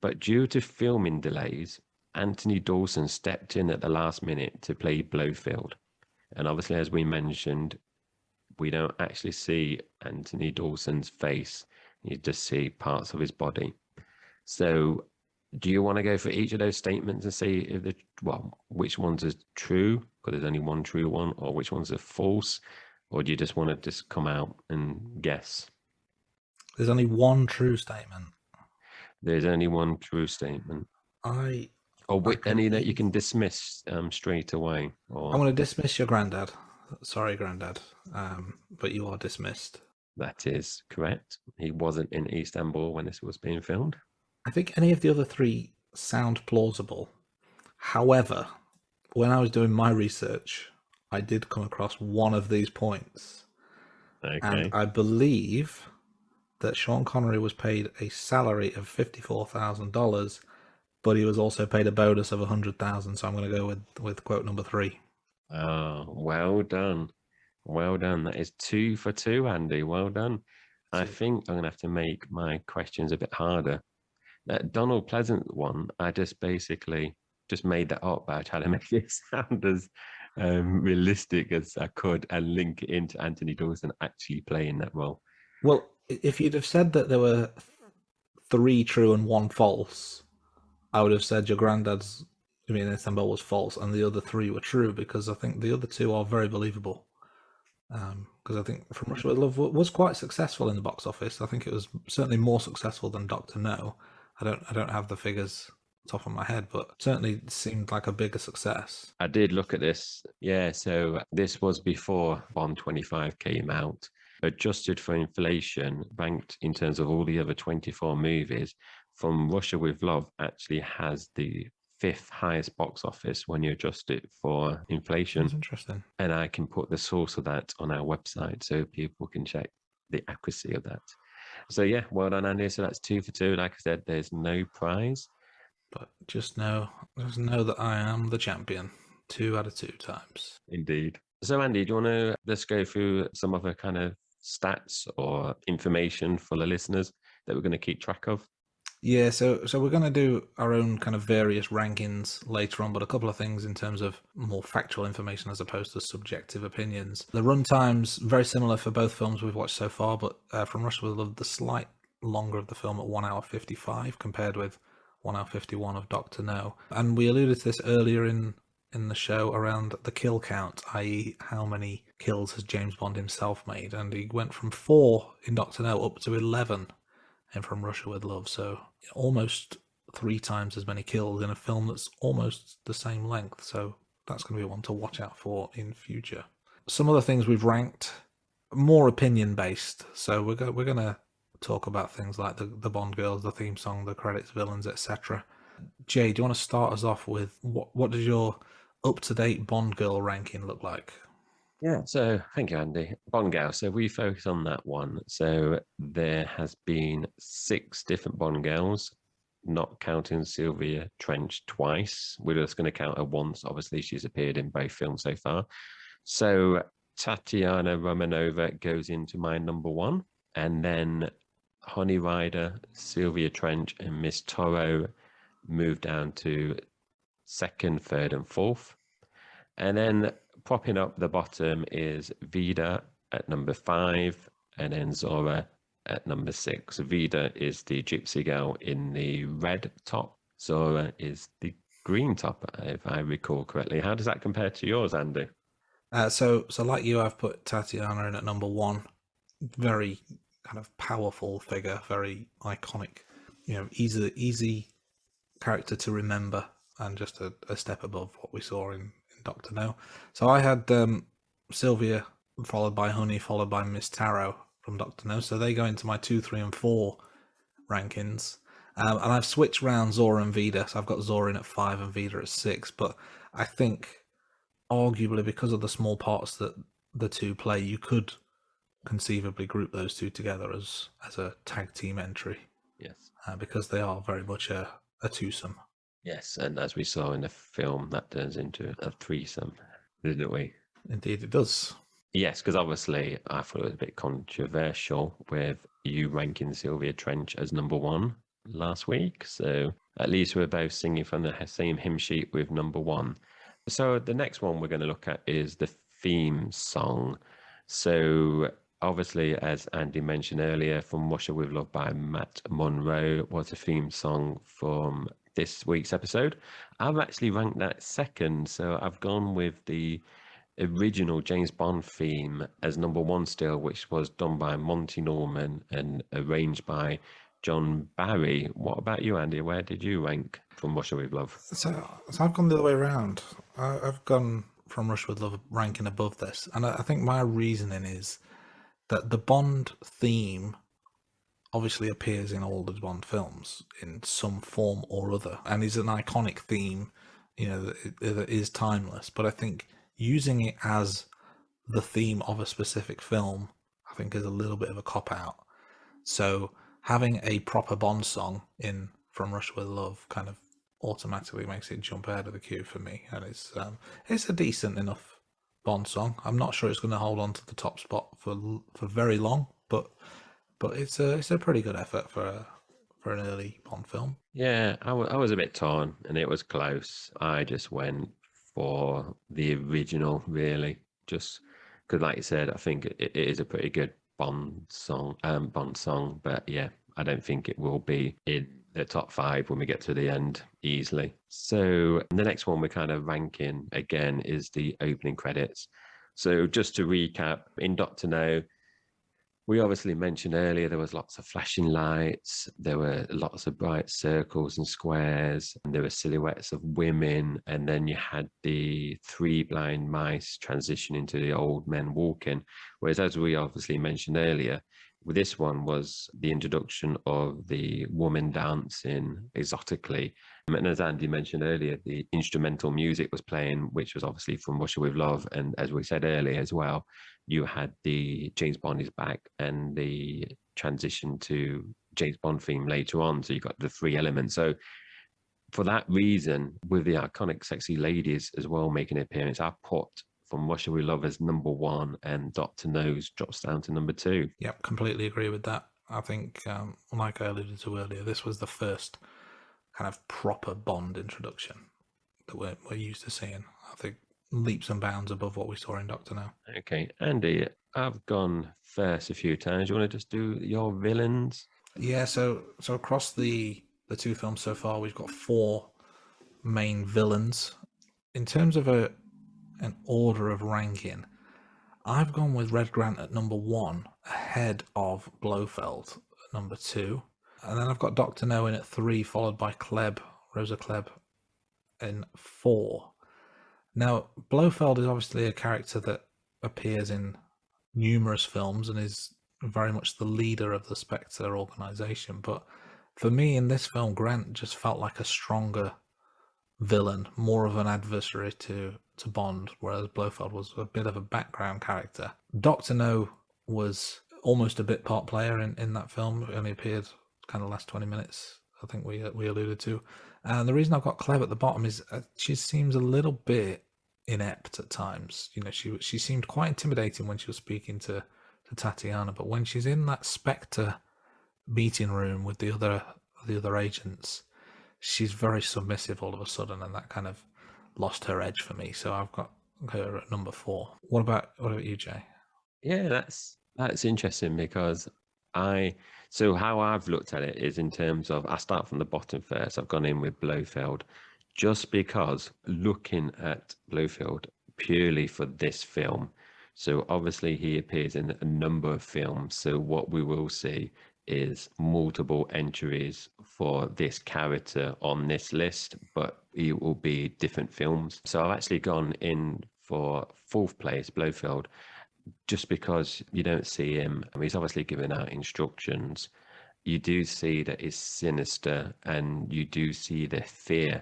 but due to filming delays, Anthony Dawson stepped in at the last minute to play Blofeld. And obviously, as we mentioned, we don't actually see Anthony Dawson's face. You just see parts of his body. So do you want to go for each of those statements and see if which ones are true, because there's only one true one, or which ones are false? Or do you just want to just come out and guess? There's only one true statement. There's only one true statement. Any that you can dismiss straight away. Or I'm going to dismiss your granddad. Sorry, granddad, but you are dismissed. That is correct. He wasn't in Istanbul when this was being filmed. I think any of the other three sound plausible. However, when I was doing my research, I did come across one of these points. Okay. And I believe that Sean Connery was paid a salary of $54,000, but he was also paid a bonus of $100,000. So I'm going to go with quote number 3. Oh, well done. Well done. That is 2 for 2, Andy. Well done. I think I'm going to have to make my questions a bit harder. That Donald Pleasant one, I just basically just made that up by trying to make it sound as realistic as I could and link it into Anthony Dawson actually playing that role. Well, if you'd have said that there were 3 true and 1 false, I would have said your granddad's Istanbul was false and the other 3 were true, because I think the other 2 are very believable. Because I think From Russia with Love was quite successful in the box office. I think it was certainly more successful than Dr. No. I don't have the figures top of my head, but certainly seemed like a bigger success. I did look at this. Yeah, so this was before Bond 25 came out. Adjusted for inflation, ranked in terms of all the other 24 movies, From Russia with Love actually has the 5th highest box office when you adjust it for inflation. That's interesting. And I can put the source of that on our website so people can check the accuracy of that. So yeah, well done, Andy. So that's 2 for 2. Like I said, there's no prize. But just know that I am the champion 2 out of 2 times. Indeed. So Andy, do you want to just go through some other kind of stats or information for the listeners that we're going to keep track of? Yeah, so we're going to do our own kind of various rankings later on, but a couple of things in terms of more factual information as opposed to subjective opinions. The runtime's very similar for both films we've watched so far, but From Russia with Love, the slight longer of the film at 1 hour 55 compared with 1 hour 51 of Dr. No. And we alluded to this earlier in the show around the kill count, i.e. how many kills has James Bond himself made, and he went from 4 in Dr. No up to 11 and From Russia with Love, so almost 3 times as many kills in a film that's almost the same length. So that's going to be one to watch out for in future. Some other things we've ranked, more opinion based. So we're going to talk about things like the Bond girls, the theme song, the credits, villains, etc. Jay, do you want to start us off with what does your up-to-date Bond girl ranking look like? Yeah, so thank you, Andy. Bond girl. So we focus on that one. So there has been 6 different Bond girls, not counting Sylvia Trench twice. We're just going to count her once. Obviously, she's appeared in both films so far. So Tatiana Romanova goes into my number one. And then Honey Rider, Sylvia Trench, and Miss Toro move down to second, third, and fourth. And then propping up the bottom is Vida at number 5, and then Zora at number 6. Vida is the gypsy girl in the red top. Zora is the green top, if I recall correctly. How does that compare to yours, Andy? So like you, I've put Tatiana in at number 1. Very kind of powerful figure, very iconic. Easy character to remember, and just a step above what we saw in Dr. No. So I had Sylvia, followed by Honey, followed by Miss Taro from Dr. No. So they go into my 2, 3, and 4 rankings. And I've switched round Zora and Vida. So I've got Zora in at 5 and Vida at 6. But I think, arguably, because of the small parts that the two play, you could conceivably group those two together as a tag team entry. Yes. Because they are very much a twosome. Yes, and as we saw in the film, that turns into a threesome, didn't we? Indeed, it does. Yes, because obviously I thought it was a bit controversial with you ranking Sylvia Trench as number 1 last week. So at least we're both singing from the same hymn sheet with number 1. So the next one we're going to look at is the theme song. So obviously, as Andy mentioned earlier, From Russia with Love by Matt Monro was a theme song from this week's episode. I've actually ranked that second, so I've gone with the original James Bond theme as number 1 still, which was done by Monty Norman and arranged by John Barry. What about you, Andy? Where did you rank From Russia with Love? So I've gone the other way around. I've gone From Russia with Love ranking above this, and I think my reasoning is that the Bond theme obviously appears in all the Bond films in some form or other, and is an iconic theme, that is timeless. But I think using it as the theme of a specific film, I think, is a little bit of a cop-out. So having a proper Bond song in From Russia with Love kind of automatically makes it jump ahead of the queue for me, and it's a decent enough Bond song. I'm not sure it's going to hold on to the top spot for very long, but it's a pretty good effort for an early Bond film. Yeah, I was a bit torn, and it was close. I just went for the original, really, just because, like you said, I think it is a pretty good Bond song. But yeah, I don't think it will be in the top 5 when we get to the end easily. So the next one we're kind of ranking again is the opening credits. So just to recap, in Dr. No, we obviously mentioned earlier there was lots of flashing lights, there were lots of bright circles and squares, and there were silhouettes of women, and then you had the 3 blind mice transition into the old men walking. Whereas, as we obviously mentioned earlier, this one was the introduction of the woman dancing exotically. And as Andy mentioned earlier, the instrumental music was playing, which was obviously From Russia with Love. And as we said earlier as well, you had the James Bond is back and the transition to James Bond theme later on. So you got the 3 elements. So for that reason, with the iconic sexy ladies as well making an appearance, I put From Russia with Love as number 1 and Dr. No's drops down to number 2. Yep, completely agree with that. I think, like I alluded to earlier, this was the first kind of proper Bond introduction that we're used to seeing. I think leaps and bounds above what we saw in Dr. No. Okay, Andy, I've gone first a few times. You want to just do your villains? Yeah, so across the 2 films so far, we've got 4 main villains. In terms of an order of ranking, I've gone with Red Grant at number 1, ahead of Blofeld at number 2. And then I've got Dr. No in at 3, followed by Rosa Klebb in 4. Now, Blofeld is obviously a character that appears in numerous films and is very much the leader of the Spectre organization. But for me, in this film, Grant just felt like a stronger villain, more of an adversary to Bond, whereas Blofeld was a bit of a background character. Dr. No was almost a bit part player in that film. It only appeared kind of last 20 minutes, I think we alluded to. And the reason I've got Klebb at the bottom is she seems a little bit inept at times. You know, she seemed quite intimidating when she was speaking to Tatiana, but when she's in that Spectre meeting room with the other agents, she's very submissive all of a sudden, and that kind of lost her edge for me. So I've got her at number 4. What about you, Jay? Yeah, that's interesting because how I've looked at it is in terms of, I start from the bottom first. I've gone in with Blofeld just because looking at Blofeld purely for this film. So obviously he appears in a number of films. So what we will see is multiple entries for this character on this list, but it will be different films. So I've actually gone in for 4th place, Blofeld, just because you don't see him. I mean, he's obviously giving out instructions. You do see that he's sinister, and you do see the fear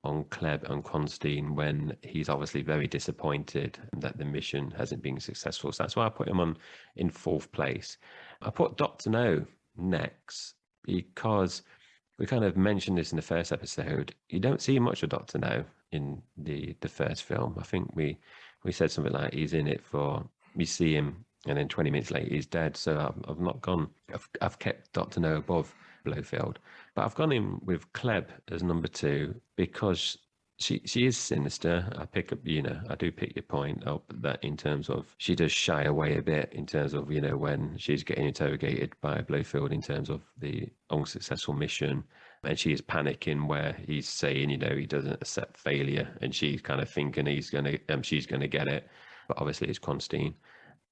on Kleb and Constantine when he's obviously very disappointed that the mission hasn't been successful. So that's why I put him on in 4th place. I put Dr. No next because we kind of mentioned this in the first episode. You don't see much of Dr. No in the first film. I think we said something like he's in it for, you see him and then 20 minutes later he's dead. So I've not gone, I've kept Dr. No above Blofeld, but I've gone in with Kleb as number 2 because she is sinister. I do pick your point up that in terms of she does shy away a bit in terms of, when she's getting interrogated by Blofeld in terms of the unsuccessful mission, and she is panicking where he's saying, he doesn't accept failure, and she's kind of thinking she's gonna get it, but obviously it's Constantine.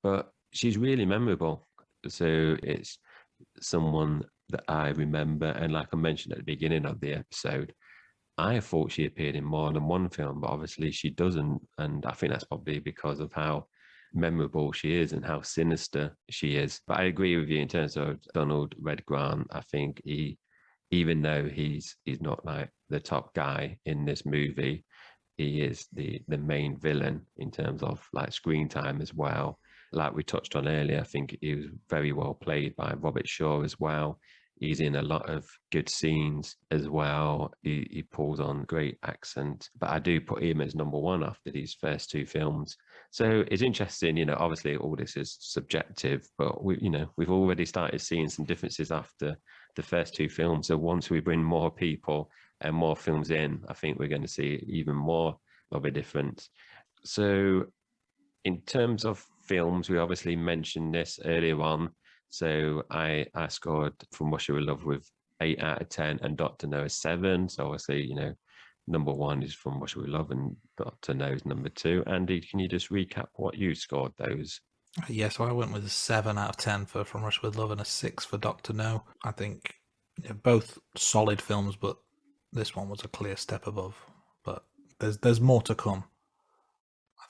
But she's really memorable. So it's someone that I remember, and like I mentioned at the beginning of the episode, I thought she appeared in more than one film, but obviously she doesn't. And I think that's probably because of how memorable she is and how sinister she is. But I agree with you in terms of Donald Red Grant. I think even though he's not like the top guy in this movie, he is the main villain in terms of like screen time as well. Like we touched on earlier, I think he was very well played by Robert Shaw as well. He's in a lot of good scenes as well. He pulls on great accent, but I do put him as number 1 after these first 2 films. So it's interesting, obviously all this is subjective, but we've already started seeing some differences after the first 2 films. So once we bring more people and more films in, I think we're going to see even more of a difference. So in terms of films, we obviously mentioned this earlier on. So I scored From Russia with Love with 8 out of 10 and Dr. No is 7. So obviously, number 1 is From Russia with Love and Dr. No is number 2. Andy, can you just recap what you scored those? Yeah, so I went with a 7 out of 10 for From Russia with Love and a 6 for Dr. No. I think both solid films, but this one was a clear step above. But there's more to come.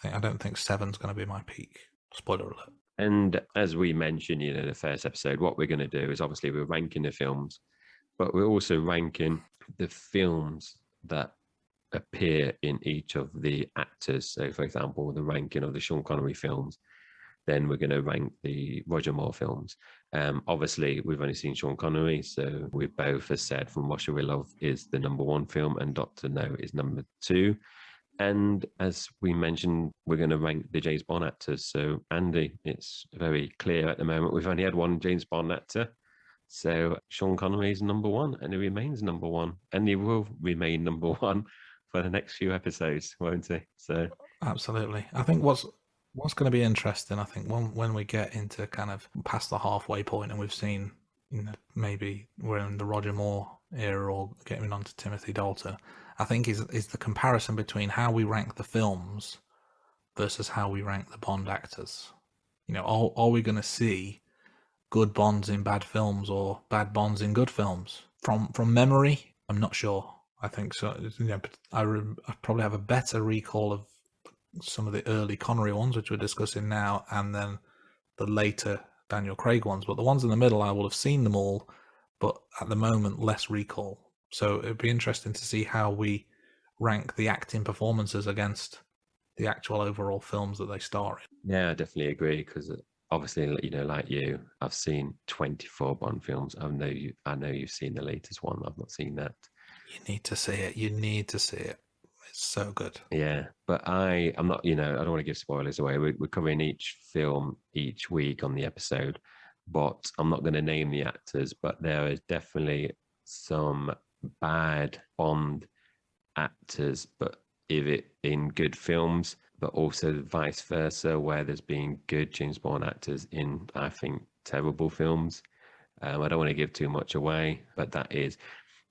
I don't think 7's going to be my peak. Spoiler alert. And as we mentioned, the first episode, what we're going to do is obviously we're ranking the films, but we're also ranking the films that appear in each of the actors. So, for example, the ranking of the Sean Connery films, then we're going to rank the Roger Moore films. Obviously, we've only seen Sean Connery, so we both have said From Russia with Love is the number 1 film and Dr. No is number 2. And as we mentioned, we're going to rank the James Bond actors. So, Andy, it's very clear at the moment. We've only had one James Bond actor. So, Sean Connery is number 1, and he remains number 1. And he will remain number 1 for the next few episodes, won't he? So, absolutely. I think what's going to be interesting, I think, when we get into kind of past the halfway point and we've seen, maybe we're in the Roger Moore era or getting on to Timothy Dalton, I think is the comparison between how we rank the films versus how we rank the Bond actors. Are we going to see good Bonds in bad films or bad Bonds in good films? From memory, I'm not sure. I think so. I probably have a better recall of some of the early Connery ones, which we're discussing now, and then the later Daniel Craig ones. But the ones in the middle, I will have seen them all, but at the moment, less recall. So it'd be interesting to see how we rank the acting performances against the actual overall films that they star in. Yeah, I definitely agree, because obviously, like you, I've seen 24 Bond films. I know you've seen the latest one. I've not seen that. You need to see it. so good. Yeah, but I'm not, I don't want to give spoilers away. We're covering each film each week on the episode, but I'm not going to name the actors, but there is definitely some bad Bond actors, but if it in good films, but also vice versa, where there's been good James Bond actors in, I think, terrible films. I don't want to give too much away, but that is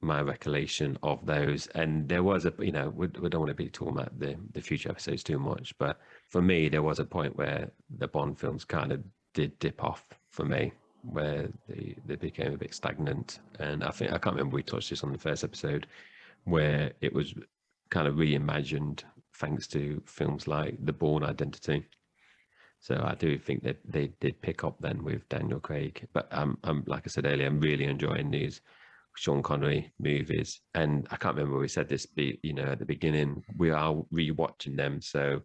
my recollection of those. And there was we don't want to be talking about the future episodes too much, but for me, there was a point where the Bond films kind of did dip off for me, where they became a bit stagnant. And I can't remember, we touched this on the first episode, where it was kind of reimagined thanks to films like The Bourne Identity. So I do think that they did pick up then with Daniel Craig. But I'm like I said earlier, I'm really enjoying these Sean Connery movies. And I can't remember we said this, at the beginning, we are rewatching them. So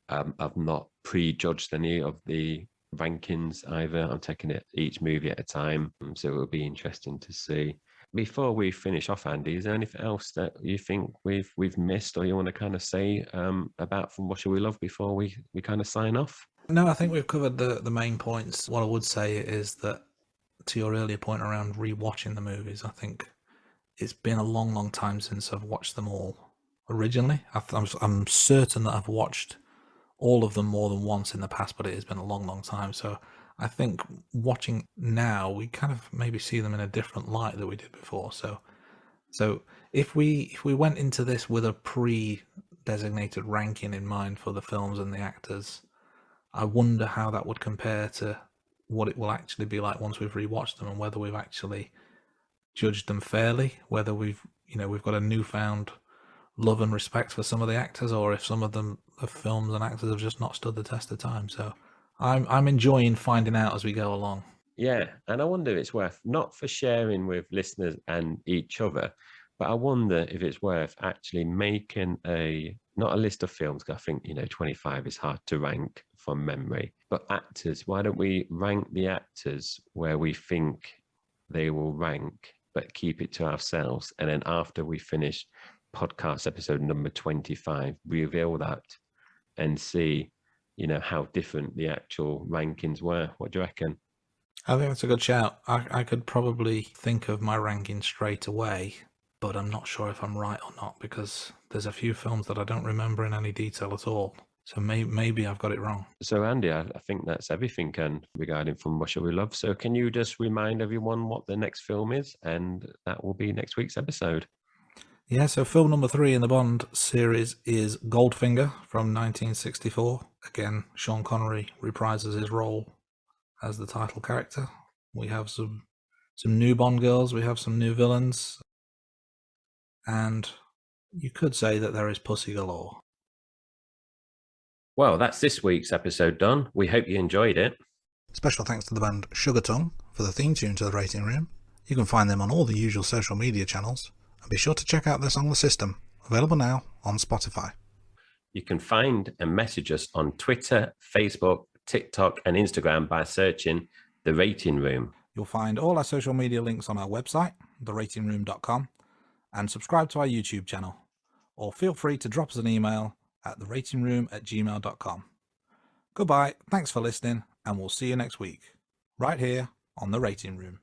I've not prejudged any of the rankings either. I'm taking it each movie at a time. So it'll be interesting to see. Before we finish off, Andy, is there anything else that you think we've missed, or you want to kind of say about From What Shall We Love before we kind of sign off? No, I think we've covered the main points. What I would say is that, to your earlier point around rewatching the movies, I think it's been a long, long time since I've watched them all. Originally, I'm certain that I've watched all of them more than once in the past, but it has been a long, long time. So I think watching now, we kind of maybe see them in a different light that we did before. So if we went into this with a pre-designated ranking in mind for the films and the actors, I wonder how that would compare to what it will actually be like once we've rewatched them, and whether we've actually judged them fairly, whether we've got a newfound love and respect for some of the actors, or if some of them, the films and actors, have just not stood the test of time. So I'm enjoying finding out as we go along. Yeah, and I wonder if it's worth, not for sharing with listeners and each other, but I wonder if it's worth actually making not a list of films, because I think 25 is hard to rank from memory, but actors. Why don't we rank the actors where we think they will rank, but keep it to ourselves, and then after we finish podcast episode number 25, reveal that and see how different the actual rankings were. What do you reckon? I think that's a good shout. I could probably think of my ranking straight away, but I'm not sure if I'm right or not, because there's a few films that I don't remember in any detail at all. So maybe I've got it wrong. So Andy, I think that's everything regarding From What Shall We Love. So can you just remind everyone what the next film is? And that will be next week's episode. Yeah, so film number 3 in the Bond series is Goldfinger from 1964. Again, Sean Connery reprises his role as the title character. We have some new Bond girls, we have some new villains, and you could say that there is pussy galore. Well, that's this week's episode done. We hope you enjoyed it. Special thanks to the band Sugar Tongue for the theme tune to The Rating Room. You can find them on all the usual social media channels, and be sure to check out their song The System, available now on Spotify. You can find and message us on Twitter, Facebook, TikTok and Instagram by searching The Rating Room. You'll find all our social media links on our website, theratingroom.com, and subscribe to our YouTube channel, or feel free to drop us an email at theratingroom@gmail.com. Goodbye, thanks for listening, and we'll see you next week, right here on The Rating Room.